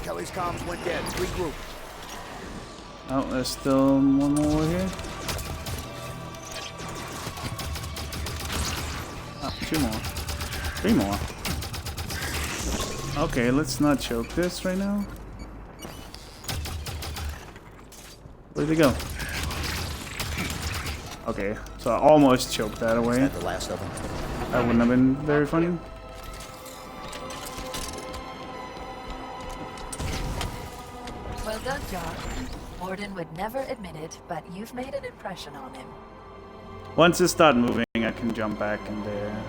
Kelly's comms went dead. Regroup. Oh, there's still one more here. Oh, 2 more. 3 more. Okay, let's not choke this right now. Where'd they go? Okay, so I almost choked that away. Is that the last of them? That wouldn't have been very funny. Well done, John. Morden would never admit it, but you've made an impression on him. Once it starts moving, I can jump back in there.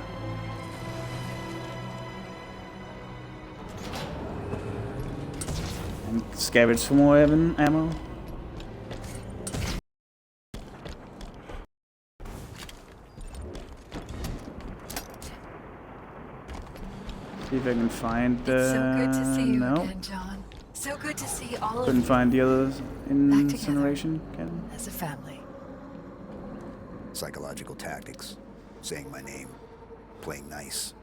And scavenge for more ammo. See if I can find It's so good to see you no. again, John. So good to see all Couldn't of you find the others incineration back cannon. as a family. Psychological tactics. Saying my name. Playing nice.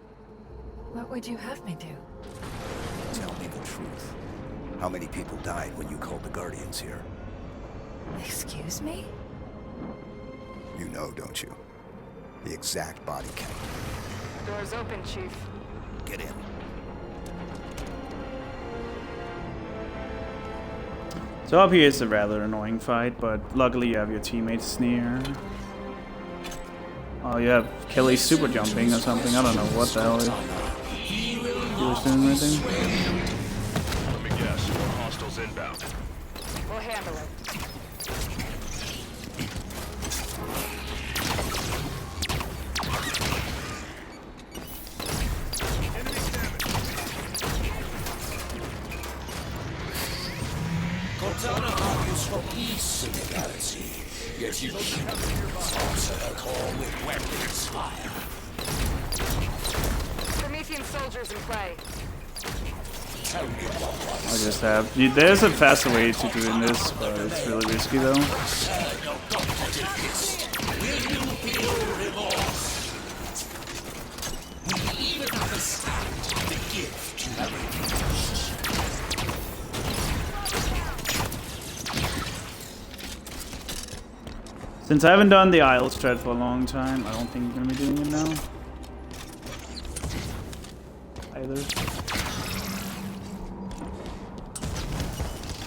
What would you have me do? Tell me the truth. How many people died when you called the Guardians here? Excuse me? You know, don't you? The exact body count. Doors open, Chief. Get in. So up here is a rather annoying fight, but luckily you have your teammates near. Oh, you have Kelly super jumping or something. I don't know what the hell he was doing right there. Let me guess. More hostiles inbound. We'll handle it. Cortana argues for peace in the galaxy, yet you answer her call with weapons fire. Promethean soldiers in play. Tell me what I just have. There's a faster way to doing this, but it's really risky though. your doctor did this. you feel remorse? We even understand the gift you have refused. Since I haven't done the IL strat for a long time, I don't think I'm gonna be doing it now. Either.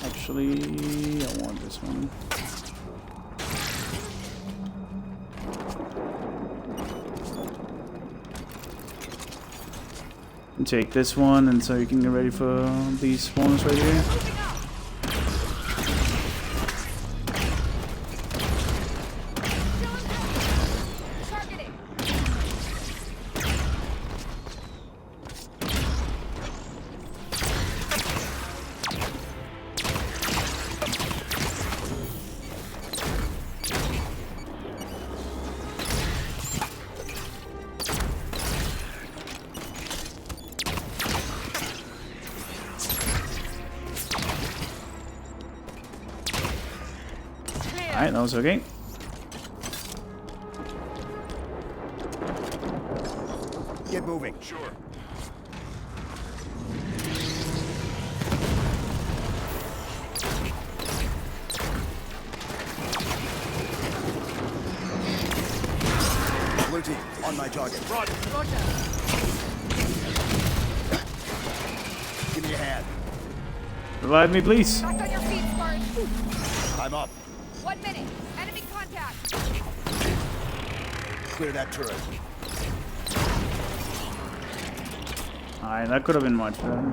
Actually, I want this one. And take this one, and so you can get ready for these spawns right here. Alright, that was okay. Get moving. Sure. Blue team, on my target. Run! Roger. Give me a hand. Revive me, please. Back on your feet, Spartan. I'm up. 1 minute. Enemy contact. Clear that turret. Alright, that could have been much better.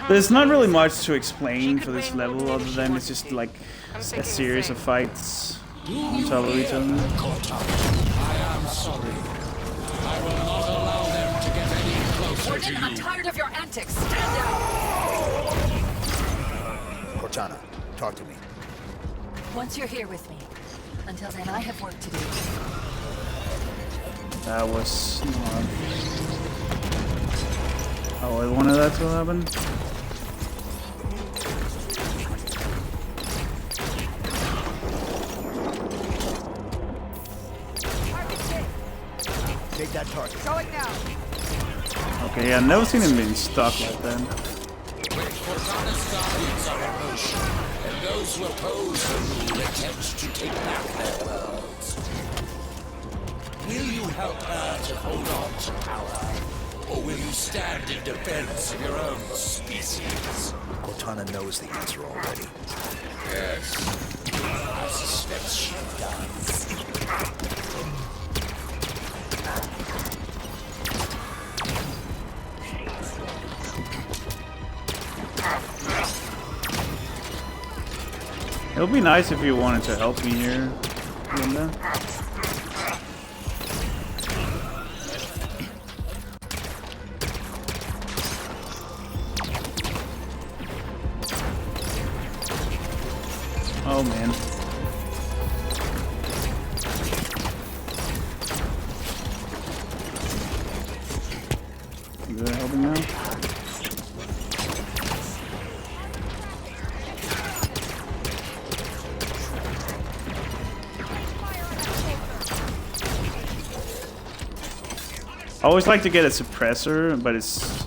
There's not really much to explain for this level other than it's just like a series of fights on top of each other. I am sorry. I will not allow them to get any closer to you. I'm tired of your antics. Stand down. Cortana, talk to me. Once you're here with me. Until then, I have work to do. That was not how I wanted that to happen. Take that target. Going now. Okay, yeah, I've never seen him being stuck like that. When Cortana's guardians are in motion, and those who oppose her rule attempt to take back their worlds, will you help her to hold on to power? Or will you stand in defense of your own species? Cortana knows the answer already. Yes, I suspect she does. It would be nice if you wanted to help me here, Linda. Oh man. Is that helping now? I always like to get a suppressor, but it's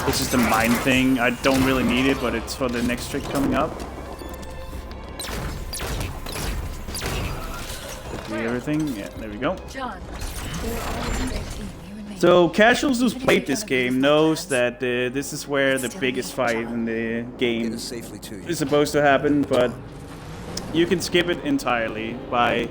just a mind thing. I don't really need it, but it's for the next trick coming up. Everything, yeah, there we go. John. So casuals who's played this game knows that this is where the biggest fight in the game is supposed to happen, but you can skip it entirely by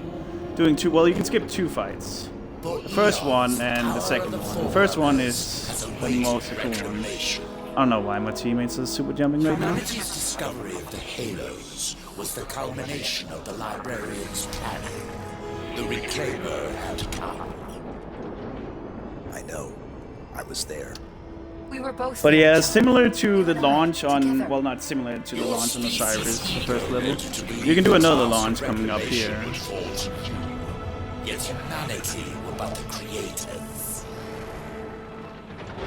doing two. Well, you can skip two fights. The first one and the second one. The first one is the most cool one. I don't know why my teammates are super jumping right now. Humanity's discovery of the Halos was the culmination of the librarian's planning. The Reclaimer had come. I know. I was there. We were both. But yeah, similar to the launch on, well, not similar to the launch on Osiris, the first level. You can do another launch coming up here. Yet humanity were but the creators.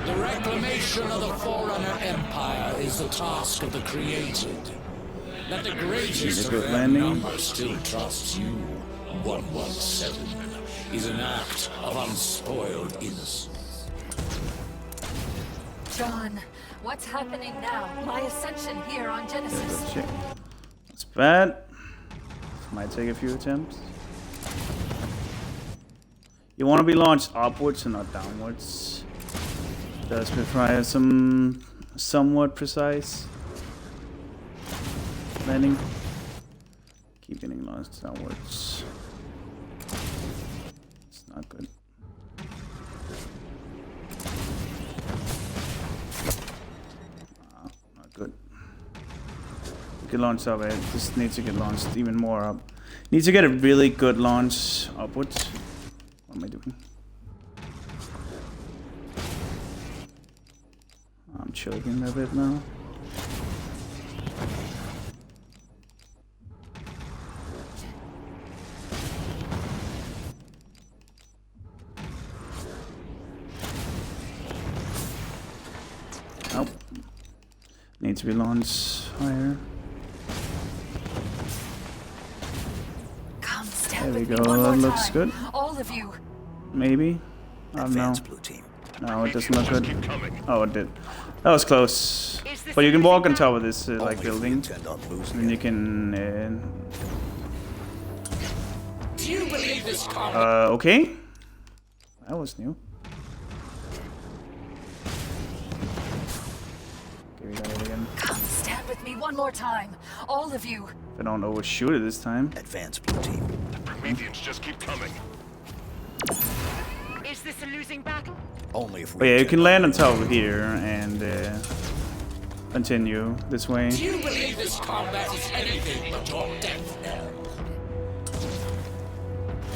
The reclamation of the Forerunner Empire is the task of the created. That the greatest of their number still trusts you 117 is an act of unspoiled innocence. John, what's happening now? My ascension here on Genesis. Shit. That's bad. This might take a few attempts. You want to be launched upwards and not downwards. Does require some somewhat precise landing. Keep getting launched downwards. It's not good. Not good. You can launch up. It just needs to get launched even more up. Needs to get a really good launch upwards. What am I doing? I'm choking a bit now. Nope. Needs to be launched higher. There we go. That looks good. All of you. Maybe. I don't know. No, it doesn't look good. Oh, it did. That was close. But you can walk on top of this like building, and you can. Do you believe this Okay. That was new. Okay, we got it again. Come stand with me one more time. All of you. If I don't overshoot it this time. Advance, blue team. The Prometheans just keep coming. Is this a losing battle? Only if we. But yeah, you can land on top of here and continue this way. Do you believe this combat is anything but your death knell?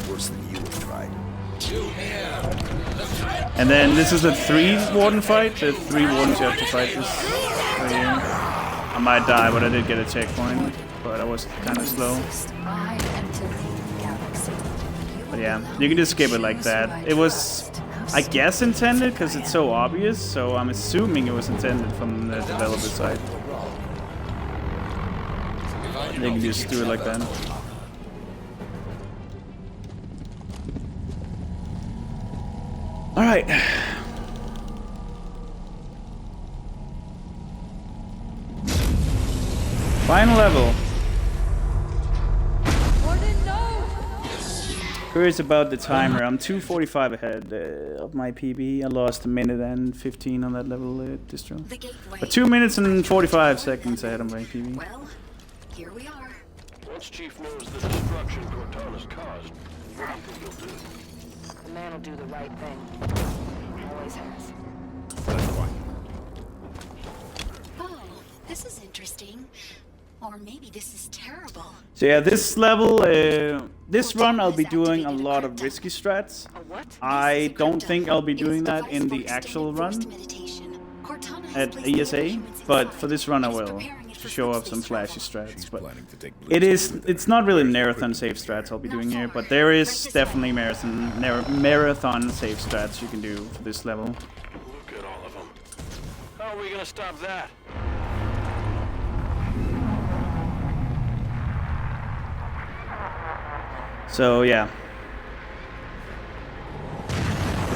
Worse than you have tried. And then this is the 3 warden fight. The 3 wardens you have to fight this right here. I might die, but I did get a checkpoint. But I was kind of slow. But yeah, you can just skip it like that. It was, I guess, intended because it's so obvious. So I'm assuming it was intended from the developer side. They can just do it like that. All right. Final level. Curious about the timer. I'm 2:45 ahead of my PB. I lost 1 minute and 15 on that level distro. But 2 minutes and 45 seconds ahead of my PB. Well, here we are. Once Chief knows the destruction Cortana's caused, what do you think he'll do? The man will do the right thing. Always has. Oh, this is interesting. Or maybe this is terrible. So yeah, this level, this run I'll be doing a lot of risky strats. I don't think I'll be doing that in the actual run at ESA, but for this run I will, to show off some flashy strats. But it's not really marathon safe strats I'll be doing here, but there is definitely marathon safe strats you can do for this level. Look at all of them. How are we gonna stop that? So yeah.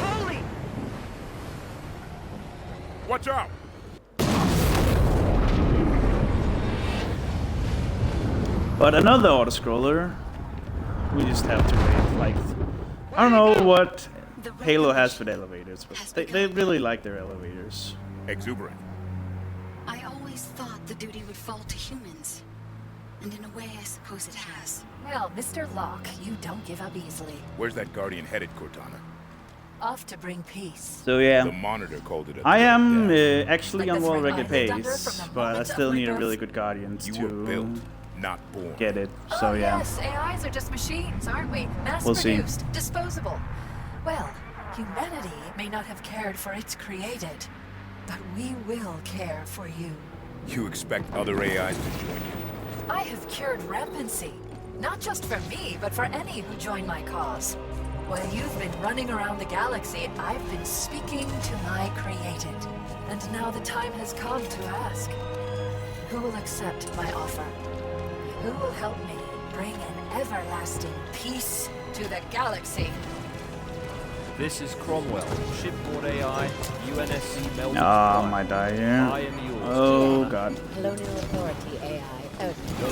Holy! Watch out! But another auto-scroller, we just have to wait. Like, I don't know what Halo has for the elevators, but they really like their elevators. Exuberant. I always thought the duty would fall to humans. And in a way, I suppose it has. Well, Mr. Locke, you don't give up easily. Where's that Guardian headed, Cortana? Off to bring peace. So yeah, The monitor called it a I am actually on world record pace, but I still need a really good Guardian to not born. get it. So yeah. Yes, AIs are just machines, aren't we? We'll see. Mass-produced, disposable. Well, humanity may not have cared for its created, but we will care for you. You expect other AIs to join you? I have cured rampancy. Not just for me, but for any who join my cause. While you've been running around the galaxy, I've been speaking to my created. And now the time has come to ask. Who will accept my offer? Who will help me bring an everlasting peace to the galaxy. This is Cromwell, shipboard AI, UNSC Melbourne. Ah, I might die here. I am yours. Oh god. Colonial Authority AI.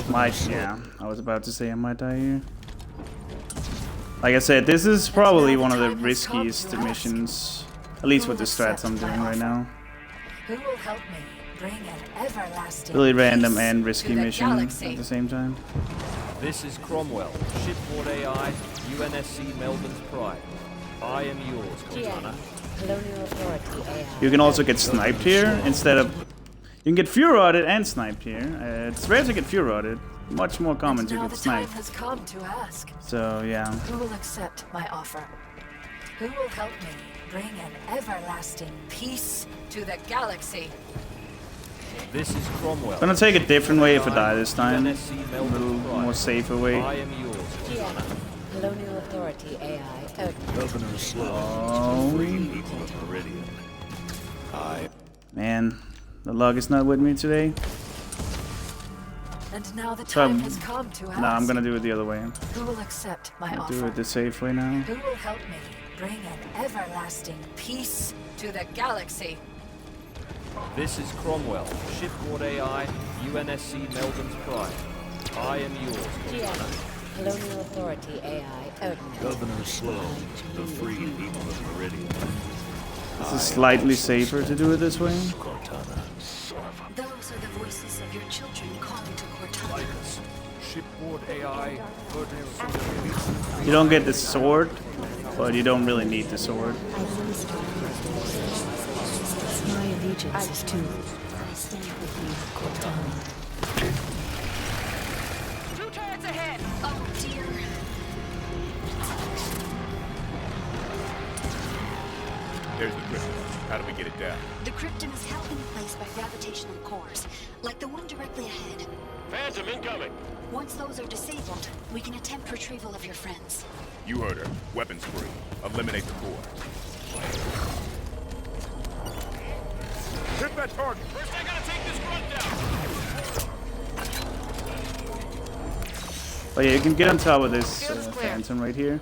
Might, yeah. I was about to say I might die here. Like I said, this is probably one of the riskiest missions. At least with the strats I'm doing right now. Who will help me bring an everlasting Really random peace and to risky the mission galaxy? at the same time. This is Cromwell, shipboard AI, UNSC Melbourne's Pride. I am yours, Cortana. Colonial Authority AI. You can also get sniped here instead of... You can get few-rotted and sniped here. It's rare to get few-rotted. Much more common to Now get the time sniped. has come to ask. So, yeah. Who will accept my offer? Who will help me bring an everlasting peace to the galaxy? This is Cromwell. Gonna take a different way if I die this time. UNSC A Melbourne's little Pride. more safer way. I am yours, Cortana. Colonial Authority AI. Governor Sloan Oh. to the free people of Meridian. Man, the luck is not with me today. And now the So time has come to ask. Nah, I'm gonna do it the other way. Who will accept my I'll offer? do it the safe way now. Who will help me bring an everlasting peace to the galaxy? This is Cromwell, shipboard AI, UNSC Melbourne's Pride. I am yours, Cortana. Colonial Authority AI. Governor Sloan to the free people of Meridian. This is slightly safer to do it this way. Cortana. Those are the voices of your children calling to Cortana. Shipboard AI. You don't get the sword, but you don't really need the sword. My allegiance is to I stand with you, Cortana. Two turrets ahead! Oh dear. There's the crypto. How do we get it down? The krypton is held in place by gravitational cores, like the one directly ahead. Phantom incoming! Once those are disabled, we can attempt retrieval of your friends. You heard her. Weapons free. Eliminate the core. Hit that target! First I gotta take this grunt down! Oh yeah, you can get on top of this phantom right here.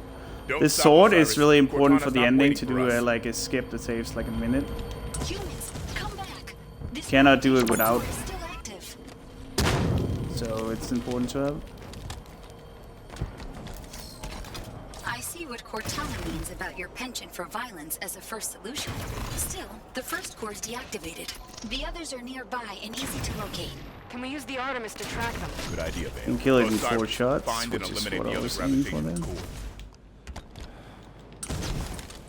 Don't This stop, sword Osiris. is really important for Cortana's the not ending waiting to for do us. like a skip that saves like a minute. Humans, come back. This Cannot do it without, core is still active. so it's important to have. I see what Cortana means about your penchant for violence as a first solution. Still, the first core is deactivated. The others are nearby and easy to locate. Can we use the Artemis to track them? Good idea, You Vale. can kill it in Osiris, 4 shots, find and which is eliminate what the I other was aiming for gravitational then. core.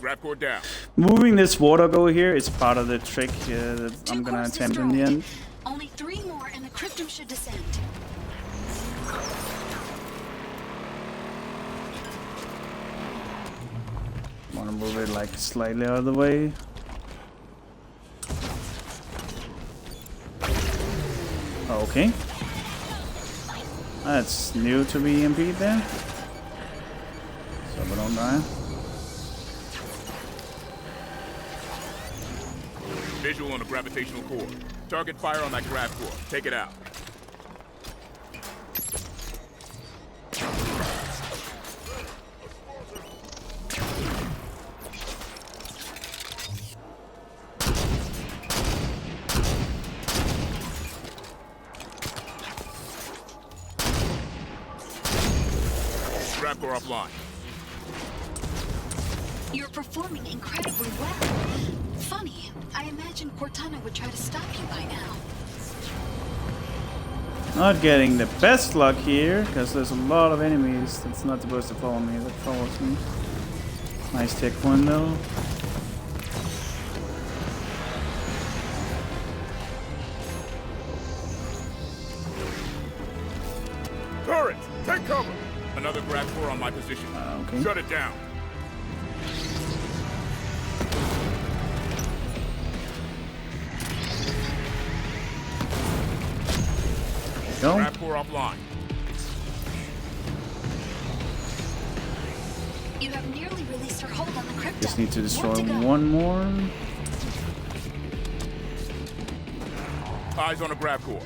Grab down. Moving this water go here is part of the trick that I'm gonna cores attempt in the destroyed. end. Only 3 more and the krypton should descend. Wanna move it like slightly out of the way. Okay. That's new to be EMP'd there. So we don't die. Visual on the gravitational core. Target fire on that grav core. Take it out. Grav core offline. You're performing incredibly well. Funny, I imagined Cortana would try to stop you by now. Not getting the best luck here, because there's a lot of enemies that's not supposed to follow me that follows me. Nice tech one though. Turret, take cover. Another grav core on my position. Okay. Shut it down. Go. Grav core offline. You have nearly released her hold on the krypton. Just need to destroy More to go. one more. Eyes on a grav core.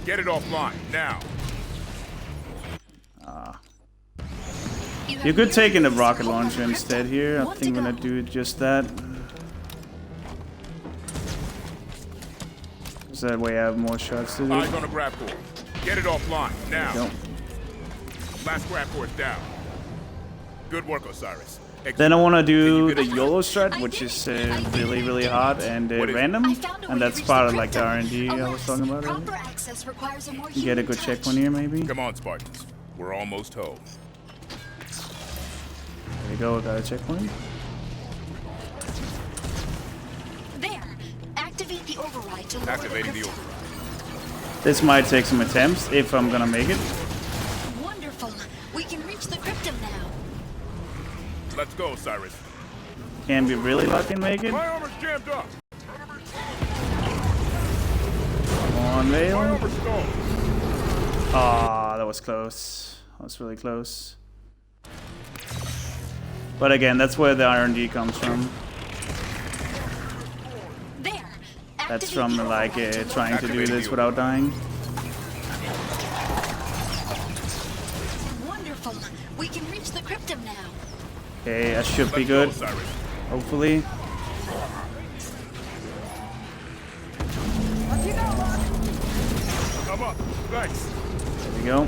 Get it offline, now. Ah. You could take in a rocket launcher instead here. I think I'm gonna do just that. So that way I have more shots to do. Eyes on a grab core. Get it offline, now. Last grab core's down. Good work, Osiris. Then I want to do the YOLO strat, which is really, really hard and random. And that's part of like the R&D I was talking about earlier. You get a good checkpoint here, maybe. Come on, Spartans. We're almost home. There we go, got a checkpoint. There. Activate the override to lower Activating the override. This might take some attempts if I'm gonna make it. Wonderful. We can reach the cryptum now. Let's go, Osiris. Can be really lucky and make it. My armor's jammed up. Come on, Vale. My armor's stalled. Ah, that was close. That was really close. But again, that's where the R&D comes from. There. That's from like trying to do this without dying. Wonderful. We can reach the cryptum now. Okay, that should be good. Hopefully. Come up. Thanks. There we go.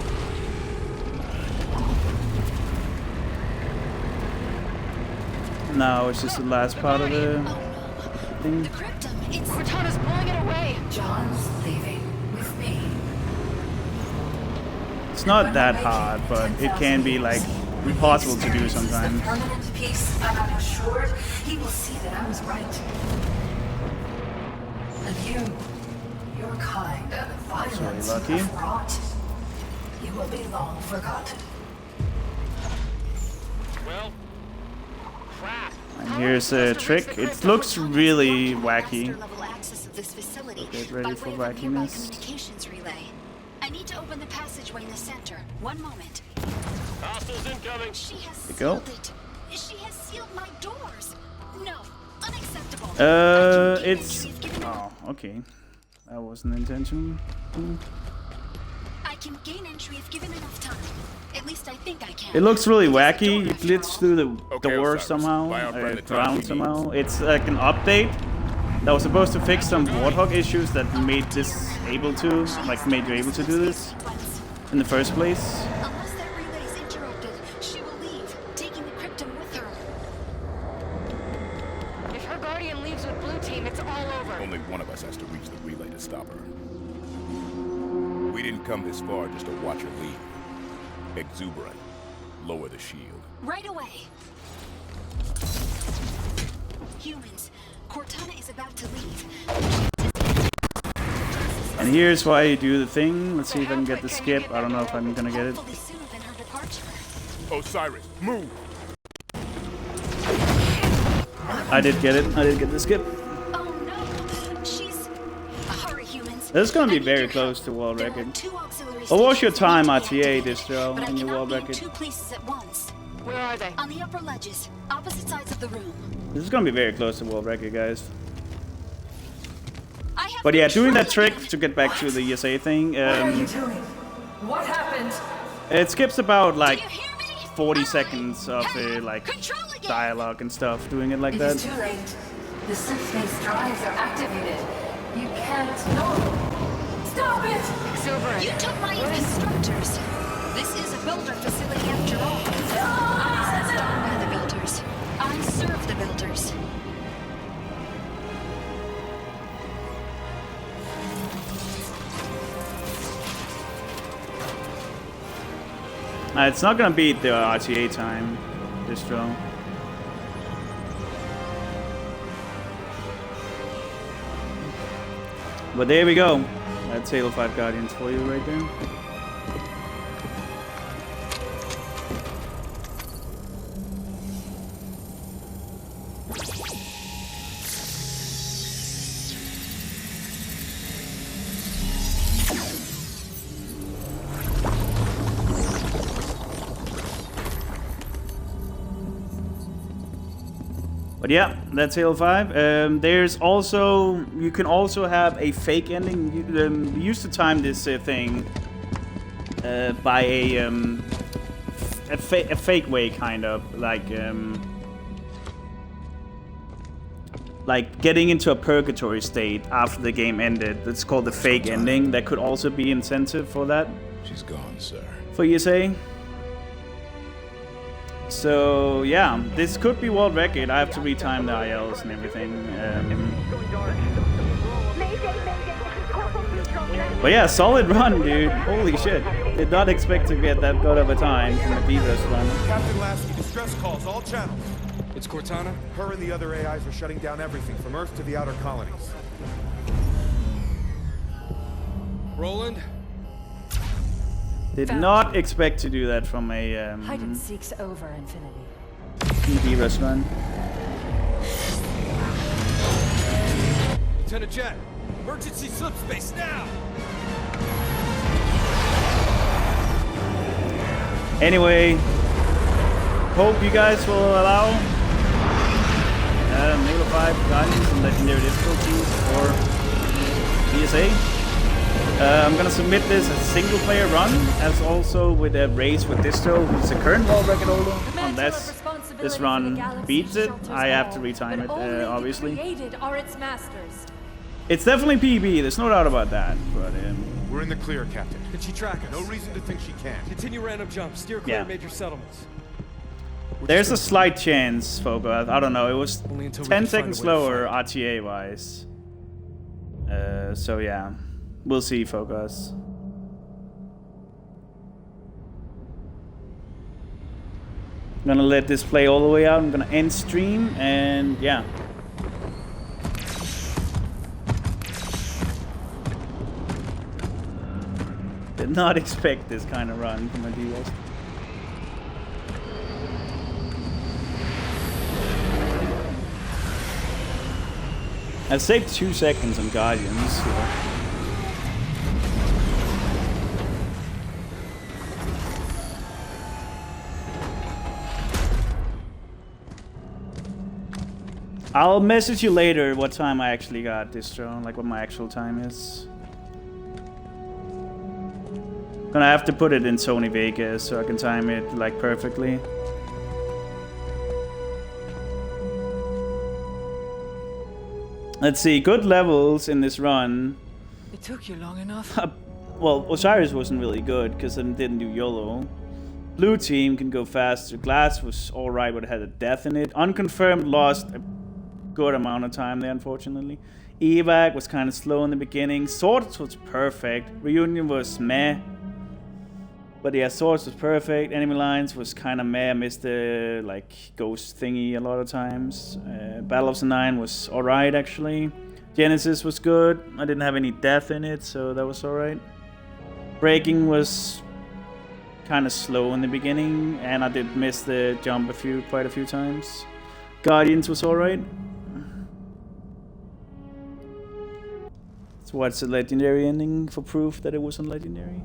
Now it's just the last part of the thing. Cortana's pulling it away. John's leaving with me. It's not that hard, but it can be like impossible to do sometimes. Permanent peace, I'm assured he will see that I was right. And your kind of violence lucky. you have wrought, you will be long forgotten. Well, crap. And here's a trick. It looks really wacky. Get ready for wackiness. Communications relay. I need to open the passageway in the center. One moment. Hostiles incoming. She has There you go. sealed it. She has sealed my doors. No, unacceptable. It's... Oh, okay. That wasn't intentional. I can gain entry if given enough time. At least I think I can. It looks really wacky. You glitch through the door Osiris. somehow, Buy our friend the time ground we somehow. It's like an update that was supposed to fix some Warthog issues that made this able to, like made you able to do this in the first place. Unless that relay is interrupted, she will leave, taking the cryptum with her. If her guardian leaves with blue team, it's all over. Only one of us has to reach the relay to stop her. We didn't come this far just to watch her leave. Exuberant. Lower the shield. Right away. Humans, Cortana is about to leave. And here's why you do the thing. Let's see if I can get the skip. I don't know if I'm gonna get it. Osiris, move! I did get it. I did get the skip. This is gonna be very close to world record. What was your time RTA distro in your world record? Two places at once. Where are they? On the upper ledges, opposite sides of the room. This is gonna be very close to world record, guys. But yeah, doing that trick to get back to the ESA thing, What are you doing? What happened? it skips about like 40 seconds of like dialogue and stuff. Doing it like It that. is too late. The synth-based drives are activated. You can't. No! Stop it! You took my instructors. This is a builder facility after all. I'm not stopped by the builders. I serve the builders. It's not gonna beat the RTA time, distro. But there we go. That's Halo 5 Guardians for you right there. But yeah, that's Halo 5. There's also, you can also have a fake ending. You used to time this thing by a a fake way, kind of like getting into a purgatory state after the game ended. It's called the fake ending. That could also be incentive for that. She's gone, sir. For ESA. So yeah, this could be world record. I have to retime the ILs and everything. But yeah, solid run, dude. Holy shit. Did not expect to get that good of a time from a Derust run. Captain Lasky, distress calls, all channels. It's Cortana? Her and the other AIs are shutting down everything from Earth to the outer colonies. Roland? Did not expect to do that from a Hide and seek's over, Infinity. Derust run. Lieutenant Jet, emergency subspace now! Anyway, hope you guys will allow Halo 5 Guardians and Legendary difficulties for ESA. I'm gonna submit this as a single player run, as also with a race with Distro, who's the current world record holder. Unless this run beats it, I have to retime it, obviously. It's definitely PB, there's no doubt about that. But we're in the clear, Captain. Can she track us? No reason to think she can. Continue random jumps. Steer clear of major settlements. There's a slight chance, Fogo. I don't know. It was 10 seconds slower RTA-wise. So yeah, we'll see, Focus. I'm gonna let this play all the way out. I'm gonna end stream, and yeah. Did not expect this kind of run from a Derust. I saved 2 seconds on Guardians. So. I'll message you later what time I actually got this drone, like what my actual time is. Gonna have to put it in Sony Vegas so I can time it like perfectly. Let's see, good levels in this run. It took you long enough. Well, Osiris wasn't really good because it didn't do YOLO. Blue team can go faster. Glass was alright, but it had a death in it. Unconfirmed lost a good amount of time there, unfortunately. Evac was kind of slow in the beginning. Swords was perfect. Reunion was meh. But yeah, Swords was perfect. Enemy lines was kind of meh. I missed the like ghost thingy a lot of times. Battle of Sunaion was alright actually. Genesis was good. I didn't have any death in it, so that was alright. Breaking was kind of slow in the beginning, and I did miss the jump quite a few times. Guardians was alright. So what's the legendary ending for proof that it wasn't legendary?